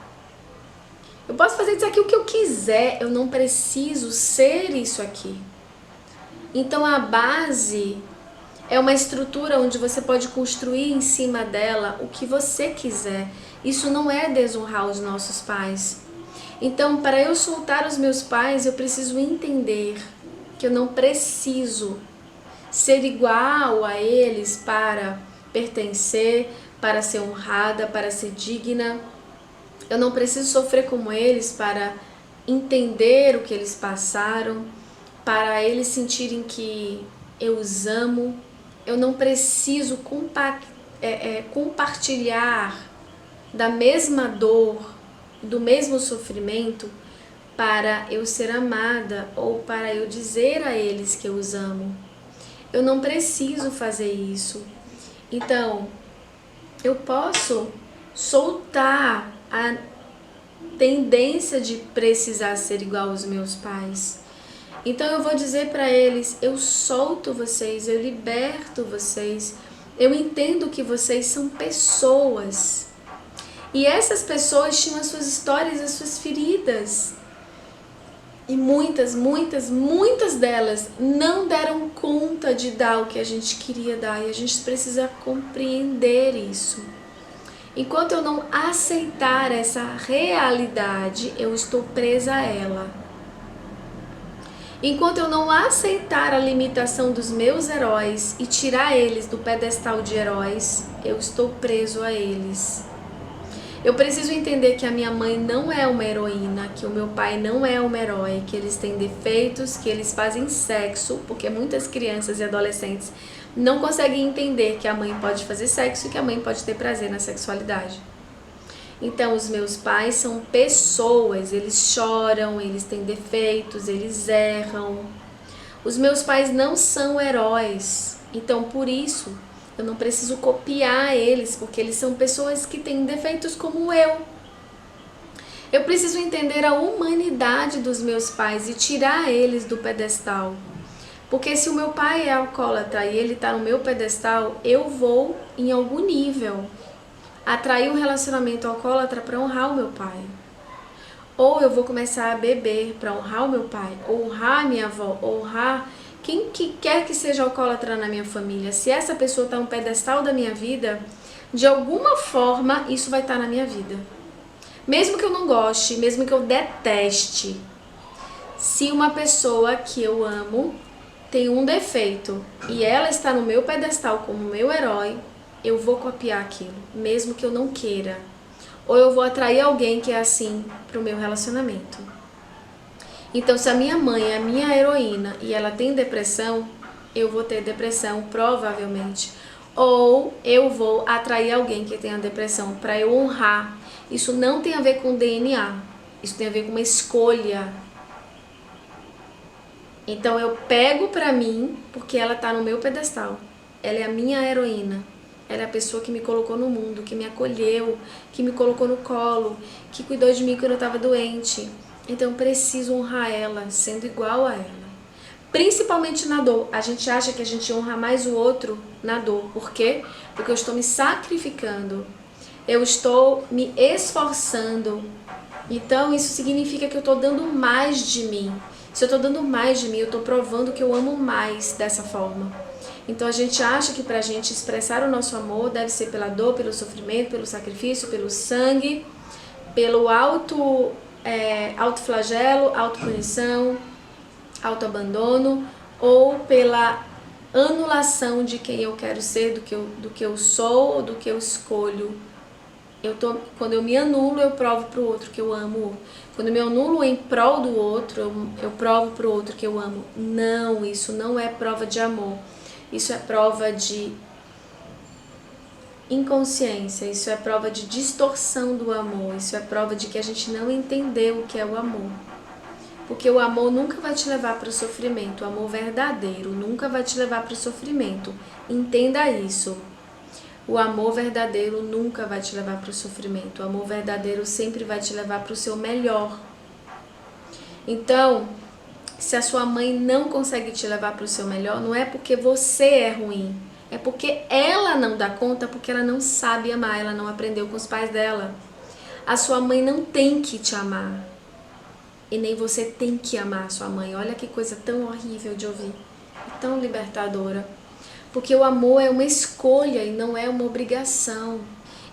A: Eu posso fazer disso aqui o que eu quiser, eu não preciso ser isso aqui. Então a base é uma estrutura onde você pode construir em cima dela o que você quiser. Isso não é desonrar os nossos pais. Então, para eu soltar os meus pais, eu preciso entender que eu não preciso ser igual a eles para pertencer, para ser honrada, para ser digna. Eu não preciso sofrer como eles para entender o que eles passaram, para eles sentirem que eu os amo. Eu não preciso compartilhar da mesma dor, do mesmo sofrimento, para eu ser amada ou para eu dizer a eles que eu os amo. Eu não preciso fazer isso. Então, eu posso soltar a tendência de precisar ser igual aos meus pais. Então eu vou dizer para eles, eu solto vocês, eu liberto vocês, eu entendo que vocês são pessoas. E essas pessoas tinham as suas histórias, as suas feridas. E muitas delas não deram conta de dar o que a gente queria dar. E a gente precisa compreender isso. Enquanto eu não aceitar essa realidade, eu estou presa a ela. Enquanto eu não aceitar a limitação dos meus heróis e tirar eles do pedestal de heróis, eu estou preso a eles. Eu preciso entender que a minha mãe não é uma heroína, que o meu pai não é um herói, que eles têm defeitos, que eles fazem sexo, porque muitas crianças e adolescentes não conseguem entender que a mãe pode fazer sexo e que a mãe pode ter prazer na sexualidade. Então, os meus pais são pessoas, eles choram, eles têm defeitos, eles erram. Os meus pais não são heróis, então por isso eu não preciso copiar eles, porque eles são pessoas que têm defeitos como eu. Eu preciso entender a humanidade dos meus pais e tirar eles do pedestal. Porque se o meu pai é alcoólatra e ele está no meu pedestal, eu vou, em algum nível, atrair um relacionamento alcoólatra para honrar o meu pai. Ou eu vou começar a beber para honrar o meu pai, honrar a minha avó, honrar quem que quer que seja alcoólatra na minha família. Se essa pessoa está no pedestal da minha vida, de alguma forma isso vai estar na minha vida. Mesmo que eu não goste, mesmo que eu deteste, se uma pessoa que eu amo tem um defeito e ela está no meu pedestal como meu herói, eu vou copiar aquilo, mesmo que eu não queira. Ou eu vou atrair alguém que é assim para o meu relacionamento. Então, se a minha mãe é a minha heroína e ela tem depressão, eu vou ter depressão, provavelmente. Ou eu vou atrair alguém que tenha depressão para eu honrar. Isso não tem a ver com DNA, isso tem a ver com uma escolha. Então eu pego pra mim, porque ela tá no meu pedestal. Ela é a minha heroína. Ela é a pessoa que me colocou no mundo, que me acolheu, que me colocou no colo, que cuidou de mim quando eu estava doente. Então eu preciso honrar ela, sendo igual a ela. Principalmente na dor. A gente acha que a gente honra mais o outro na dor. Por quê? Porque eu estou me sacrificando. Eu estou me esforçando. Então isso significa que eu estou dando mais de mim. Se eu estou dando mais de mim, eu estou provando que eu amo mais dessa forma. Então a gente acha que pra gente expressar o nosso amor deve ser pela dor, pelo sofrimento, pelo sacrifício, pelo sangue, pelo autoflagelo, autopunição, autoabandono, ou pela anulação de quem eu quero ser, do que eu sou ou do que eu escolho. Quando eu me anulo, eu provo pro outro que eu amo. Quando eu me anulo em prol do outro, eu provo pro outro que eu amo. Não, isso não é prova de amor. Isso é prova de inconsciência, isso é prova de distorção do amor, isso é prova de que a gente não entendeu o que é o amor. Porque o amor nunca vai te levar para o sofrimento, o amor verdadeiro nunca vai te levar para o sofrimento. Entenda isso. O amor verdadeiro nunca vai te levar para o sofrimento, o amor verdadeiro sempre vai te levar para o seu melhor. Então, se a sua mãe não consegue te levar para o seu melhor, não é porque você é ruim, é porque ela não dá conta, porque ela não sabe amar, ela não aprendeu com os pais dela. A sua mãe não tem que te amar, e nem você tem que amar a sua mãe. Olha que coisa tão horrível de ouvir, tão libertadora. Porque o amor é uma escolha e não é uma obrigação.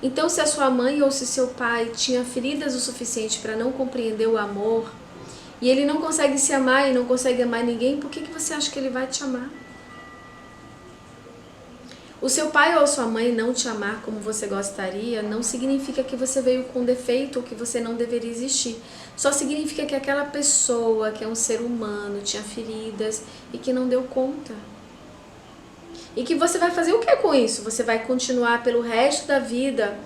A: Então, se a sua mãe ou se seu pai tinha feridas o suficiente para não compreender o amor, e ele não consegue se amar e não consegue amar ninguém, por que você acha que ele vai te amar? O seu pai ou sua mãe não te amar como você gostaria, não significa que você veio com defeito ou que você não deveria existir. Só significa que aquela pessoa, que é um ser humano, tinha feridas e que não deu conta. E que você vai fazer o que com isso? Você vai continuar pelo resto da vida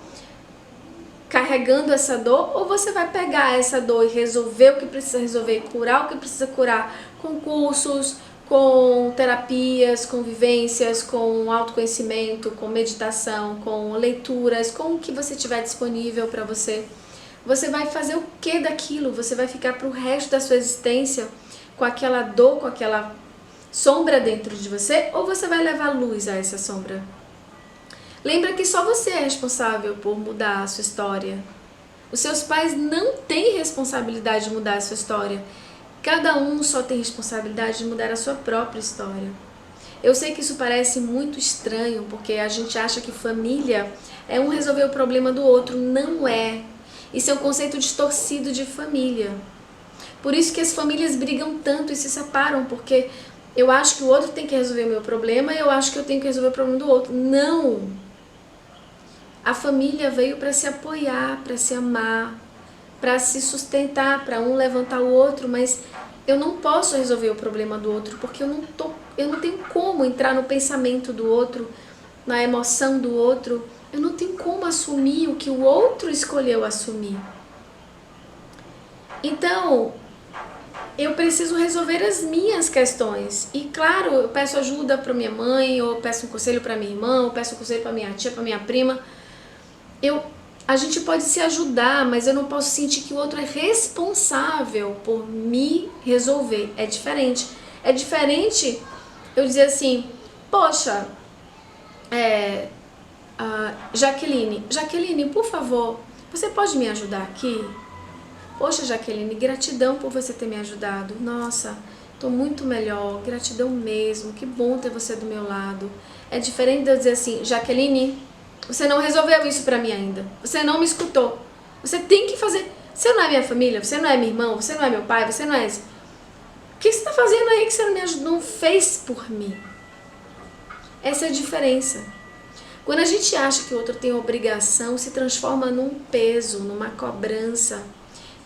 A: carregando essa dor, ou você vai pegar essa dor e resolver o que precisa resolver, curar o que precisa curar, com cursos, com terapias, com vivências, com autoconhecimento, com meditação, com leituras, com o que você tiver disponível para você. Você vai fazer o que daquilo? Você vai ficar pro resto da sua existência com aquela dor, com aquela sombra dentro de você, ou você vai levar luz a essa sombra? Lembra que só você é responsável por mudar a sua história. Os seus pais não têm responsabilidade de mudar a sua história. Cada um só tem responsabilidade de mudar a sua própria história. Eu sei que isso parece muito estranho, porque a gente acha que família é um resolver o problema do outro. Não é. Isso é um conceito distorcido de família. Por isso que as famílias brigam tanto e se separam, porque eu acho que o outro tem que resolver o meu problema e eu acho que eu tenho que resolver o problema do outro. Não! A família veio para se apoiar, para se amar, para se sustentar, para um levantar o outro, mas eu não posso resolver o problema do outro, porque eu não tenho como entrar no pensamento do outro, na emoção do outro. Eu não tenho como assumir o que o outro escolheu assumir. Então, eu preciso resolver as minhas questões. E claro, eu peço ajuda para minha mãe, ou peço um conselho para minha irmã, ou peço um conselho para minha tia, para minha prima. A gente pode se ajudar, mas eu não posso sentir que o outro é responsável por me resolver. É diferente. É diferente eu dizer assim, poxa, Jaqueline, por favor, você pode me ajudar aqui? Poxa, Jaqueline, gratidão por você ter me ajudado. Nossa, tô muito melhor, gratidão mesmo, que bom ter você do meu lado. É diferente de eu dizer assim, Jaqueline, você não resolveu isso pra mim ainda. Você não me escutou. Você tem que fazer. Você não é minha família, você não é meu irmão, você não é meu pai, você não é... O que você tá fazendo aí que você não me ajudou, não fez por mim? Essa é a diferença. Quando a gente acha que o outro tem obrigação, se transforma num peso, numa cobrança.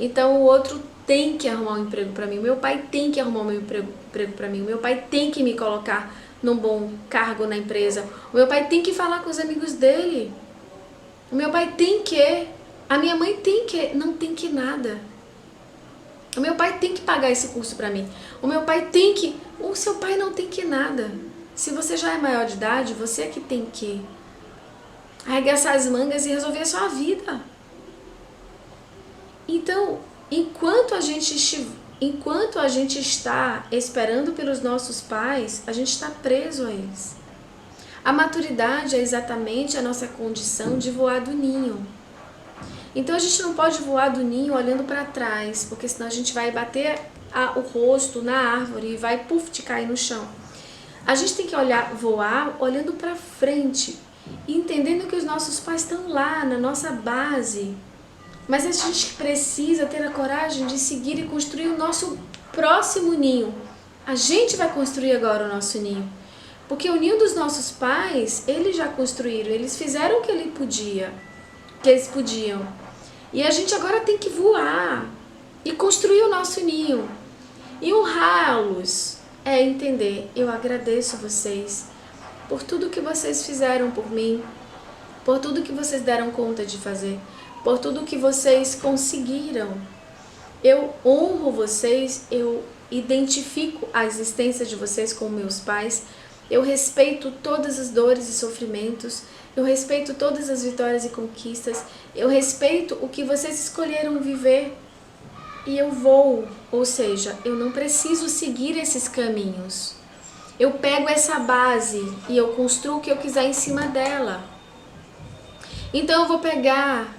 A: Então o outro tem que arrumar um emprego para mim, o meu pai tem que arrumar um emprego para mim, o meu pai tem que me colocar num bom cargo na empresa, o meu pai tem que falar com os amigos dele, o meu pai tem que, a minha mãe tem que, não tem que nada. O meu pai tem que pagar esse curso para mim. O meu pai tem que, o seu pai não tem que nada. Se você já é maior de idade, você é que tem que arregaçar as mangas e resolver a sua vida. Então, enquanto a gente está esperando pelos nossos pais, a gente está preso a eles. A maturidade é exatamente a nossa condição de voar do ninho. Então a gente não pode voar do ninho olhando para trás, porque senão a gente vai bater o rosto na árvore e vai puff, cair no chão. A gente tem que voar olhando para frente, entendendo que os nossos pais estão lá na nossa base. Mas a gente precisa ter a coragem de seguir e construir o nosso próximo ninho. A gente vai construir agora o nosso ninho. Porque o ninho dos nossos pais, eles já construíram, eles fizeram o que eles podiam. E a gente agora tem que voar e construir o nosso ninho. E honrá-los é entender, eu agradeço vocês por tudo que vocês fizeram por mim, por tudo que vocês deram conta de fazer, por tudo que vocês conseguiram. Eu honro vocês, eu identifico a existência de vocês como meus pais, eu respeito todas as dores e sofrimentos, eu respeito todas as vitórias e conquistas, eu respeito o que vocês escolheram viver e eu vou, ou seja, eu não preciso seguir esses caminhos. Eu pego essa base e eu construo o que eu quiser em cima dela. Então eu vou pegar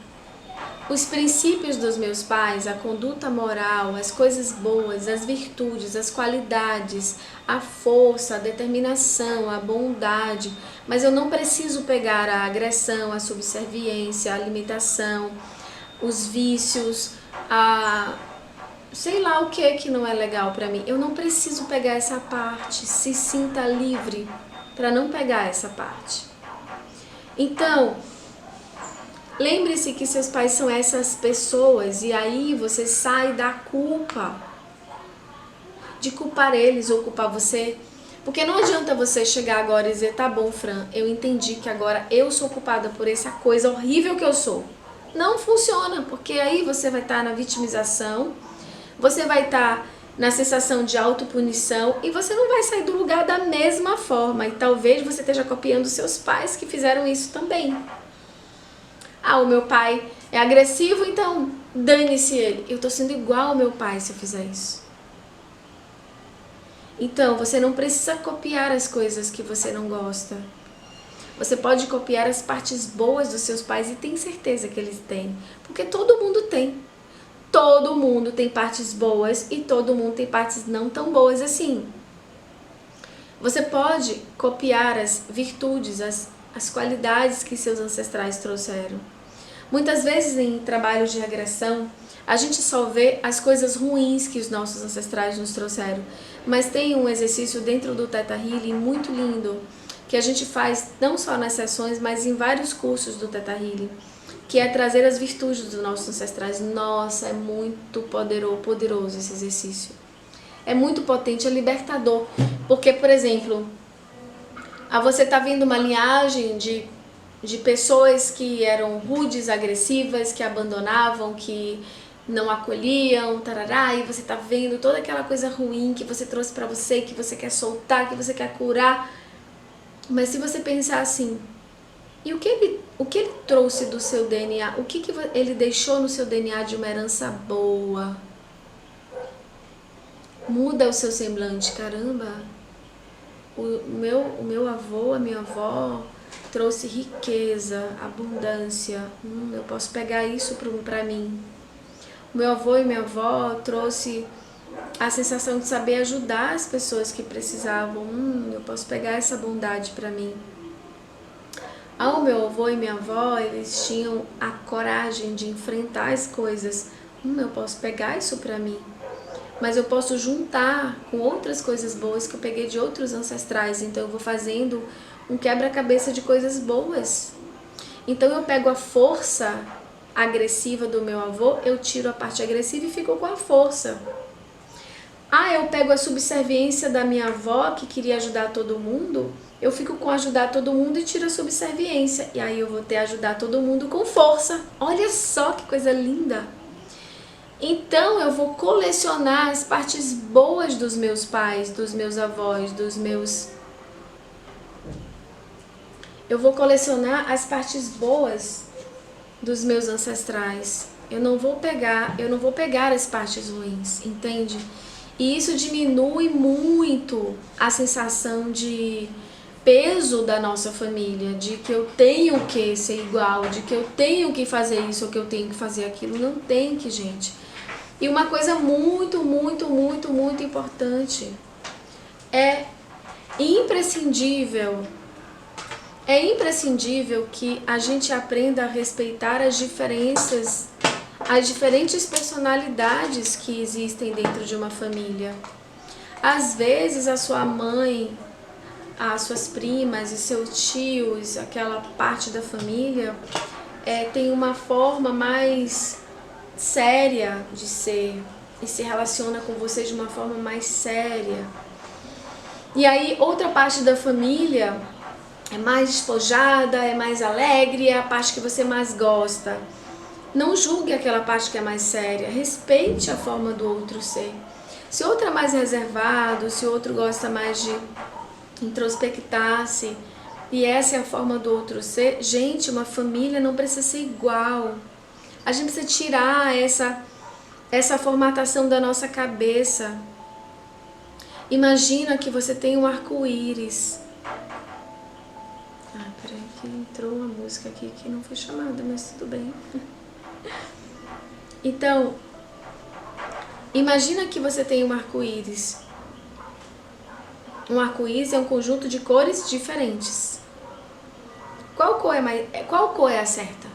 A: os princípios dos meus pais, a conduta moral, as coisas boas, as virtudes, as qualidades, a força, a determinação, a bondade, mas eu não preciso pegar a agressão, a subserviência, a limitação, os vícios, sei lá o que não é legal para mim. Eu não preciso pegar essa parte, se sinta livre para não pegar essa parte. Então, lembre-se que seus pais são essas pessoas e aí você sai da culpa, de culpar eles ou culpar você. Porque não adianta você chegar agora e dizer, tá bom, Fran, eu entendi que agora eu sou culpada por essa coisa horrível que eu sou. Não funciona, porque aí você vai estar na vitimização, você vai estar na sensação de autopunição e você não vai sair do lugar da mesma forma. E talvez você esteja copiando seus pais que fizeram isso também. O meu pai é agressivo, então dane-se ele. Eu tô sendo igual ao meu pai se eu fizer isso. Então, você não precisa copiar as coisas que você não gosta. Você pode copiar as partes boas dos seus pais e tem certeza que eles têm. Porque todo mundo tem. Todo mundo tem partes boas e todo mundo tem partes não tão boas assim. Você pode copiar as virtudes, as qualidades que seus ancestrais trouxeram. Muitas vezes em trabalhos de regressão, a gente só vê as coisas ruins que os nossos ancestrais nos trouxeram. Mas tem um exercício dentro do Theta Healing muito lindo, que a gente faz não só nas sessões, mas em vários cursos do Theta Healing, que é trazer as virtudes dos nossos ancestrais. Nossa, é muito poderoso esse exercício. É muito potente, é libertador. Porque, por exemplo, você está vendo uma linhagem de pessoas que eram rudes, agressivas, que abandonavam, que não acolhiam, tarará, e você tá vendo toda aquela coisa ruim que você trouxe pra você, que você quer soltar, que você quer curar. Mas se você pensar assim, e o que ele trouxe do seu DNA, o que ele deixou no seu DNA de uma herança boa? Muda o seu semblante, caramba, o meu avô, a minha avó trouxe riqueza, abundância, eu posso pegar isso pra mim. O meu avô e minha avó trouxe a sensação de saber ajudar as pessoas que precisavam, eu posso pegar essa bondade pra mim. O meu avô e minha avó, eles tinham a coragem de enfrentar as coisas, eu posso pegar isso pra mim. Mas eu posso juntar com outras coisas boas que eu peguei de outros ancestrais, então eu vou fazendo um quebra-cabeça de coisas boas. Então eu pego a força agressiva do meu avô, eu tiro a parte agressiva e fico com a força. Ah, eu pego a subserviência da minha avó, que queria ajudar todo mundo, eu fico com ajudar todo mundo e tiro a subserviência. E aí eu vou ter ajudar todo mundo com força. Olha só que coisa linda! Então eu vou colecionar as partes boas dos meus pais, dos meus avós, Eu vou colecionar as partes boas dos meus ancestrais. Eu não vou pegar as partes ruins, entende? E isso diminui muito a sensação de peso da nossa família, de que eu tenho que ser igual, de que eu tenho que fazer isso ou que eu tenho que fazer aquilo. Não tem que, gente. E uma coisa muito, muito, muito, muito importante, é imprescindível que a gente aprenda a respeitar as diferenças, as diferentes personalidades que existem dentro de uma família. Às vezes a sua mãe, as suas primas e seus tios, aquela parte da família, tem uma forma mais séria de ser e se relaciona com você de uma forma mais séria. E aí outra parte da família é mais despojada, é mais alegre, é a parte que você mais gosta. Não julgue aquela parte que é mais séria, respeite a forma do outro ser. Se outro é mais reservado, se outro gosta mais de introspectar-se, e essa é a forma do outro ser, gente, uma família não precisa ser igual. A gente precisa tirar essa formatação da nossa cabeça. Imagina que você tem um arco-íris. Peraí que entrou uma música aqui que não foi chamada, mas tudo bem. Então, imagina que você tem um arco-íris. Um arco-íris é um conjunto de cores diferentes. Qual cor é a certa?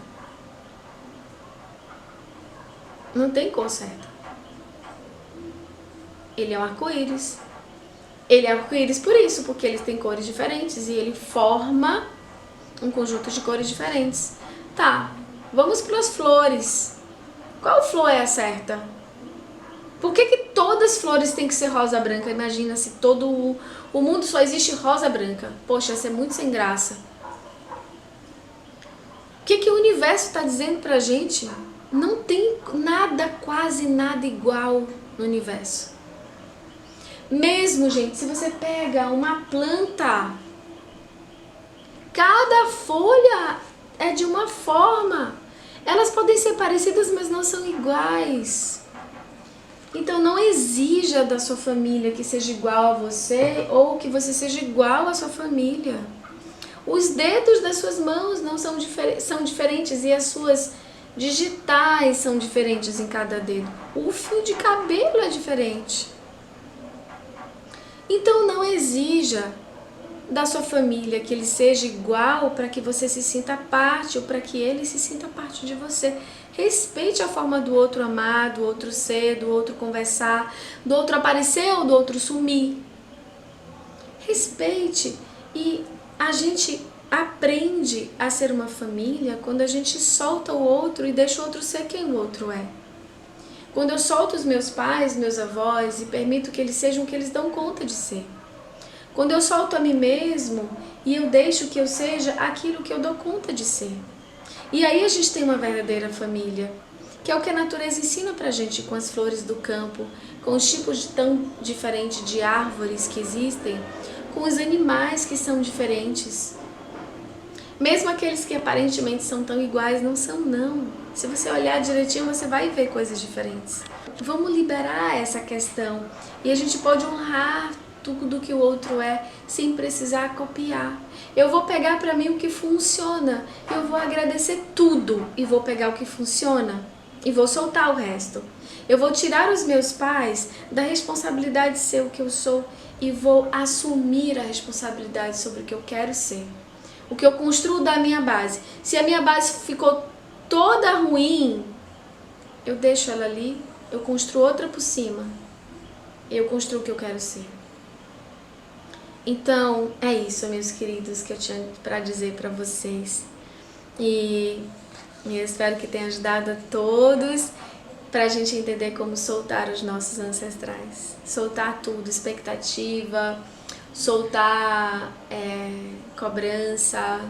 A: Não tem cor certa. Ele é um arco-íris. Ele é arco-íris por isso, porque ele tem cores diferentes e ele forma um conjunto de cores diferentes. Tá, vamos para as flores. Qual flor é a certa? Por que todas as flores têm que ser rosa branca? Imagina se todo o mundo só existe rosa branca. Poxa, isso é muito sem graça. O que o universo está dizendo pra gente? Não tem nada, quase nada igual no universo. Mesmo, gente, se você pega uma planta, cada folha é de uma forma. Elas podem ser parecidas, mas não são iguais. Então não exija da sua família que seja igual a você ou que você seja igual à sua família. Os dedos das suas mãos não são diferentes e as suas digitais são diferentes em cada dedo. O fio de cabelo é diferente. Então não exija da sua família que ele seja igual para que você se sinta parte ou para que ele se sinta parte de você. Respeite a forma do outro amar, do outro ser, do outro conversar, do outro aparecer ou do outro sumir. Respeite. E a gente aprende a ser uma família quando a gente solta o outro e deixa o outro ser quem o outro é. Quando eu solto os meus pais, meus avós e permito que eles sejam o que eles dão conta de ser. Quando eu solto a mim mesmo e eu deixo que eu seja aquilo que eu dou conta de ser. E aí a gente tem uma verdadeira família, que é o que a natureza ensina pra gente com as flores do campo, com os tipos tão diferentes de árvores que existem, com os animais que são diferentes. Mesmo aqueles que aparentemente são tão iguais, não são não. Se você olhar direitinho, você vai ver coisas diferentes. Vamos liberar essa questão e a gente pode honrar tudo que o outro é, sem precisar copiar. Eu vou pegar para mim o que funciona, eu vou agradecer tudo e vou pegar o que funciona e vou soltar o resto. Eu vou tirar os meus pais da responsabilidade de ser o que eu sou e vou assumir a responsabilidade sobre o que eu quero ser. O que eu construo da minha base. Se a minha base ficou toda ruim, eu deixo ela ali, eu construo outra por cima. Eu construo o que eu quero ser. Então, é isso, meus queridos, que eu tinha para dizer para vocês. E E eu espero que tenha ajudado a todos pra gente entender como soltar os nossos ancestrais. Soltar tudo, expectativa, soltar cobrança,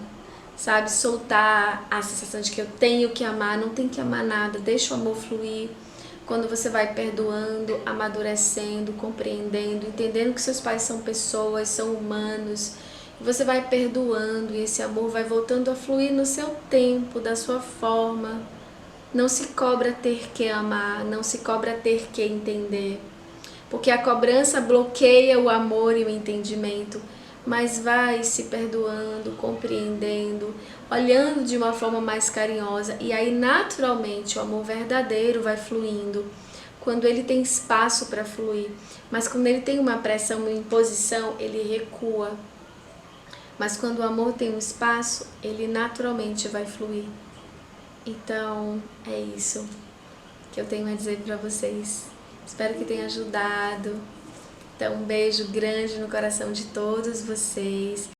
A: sabe? Soltar a sensação de que eu tenho que amar, não tem que amar nada, deixa o amor fluir. Quando você vai perdoando, amadurecendo, compreendendo, entendendo que seus pais são pessoas, são humanos, você vai perdoando e esse amor vai voltando a fluir no seu tempo, da sua forma. Não se cobra ter que amar, não se cobra ter que entender, porque a cobrança bloqueia o amor e o entendimento, mas vai se perdoando, compreendendo, olhando de uma forma mais carinhosa e aí naturalmente o amor verdadeiro vai fluindo, quando ele tem espaço para fluir, mas quando ele tem uma pressão, uma imposição, ele recua. Mas quando o amor tem um espaço, ele naturalmente vai fluir. Então, é isso que eu tenho a dizer para vocês. Espero que tenha ajudado. Então, um beijo grande no coração de todos vocês.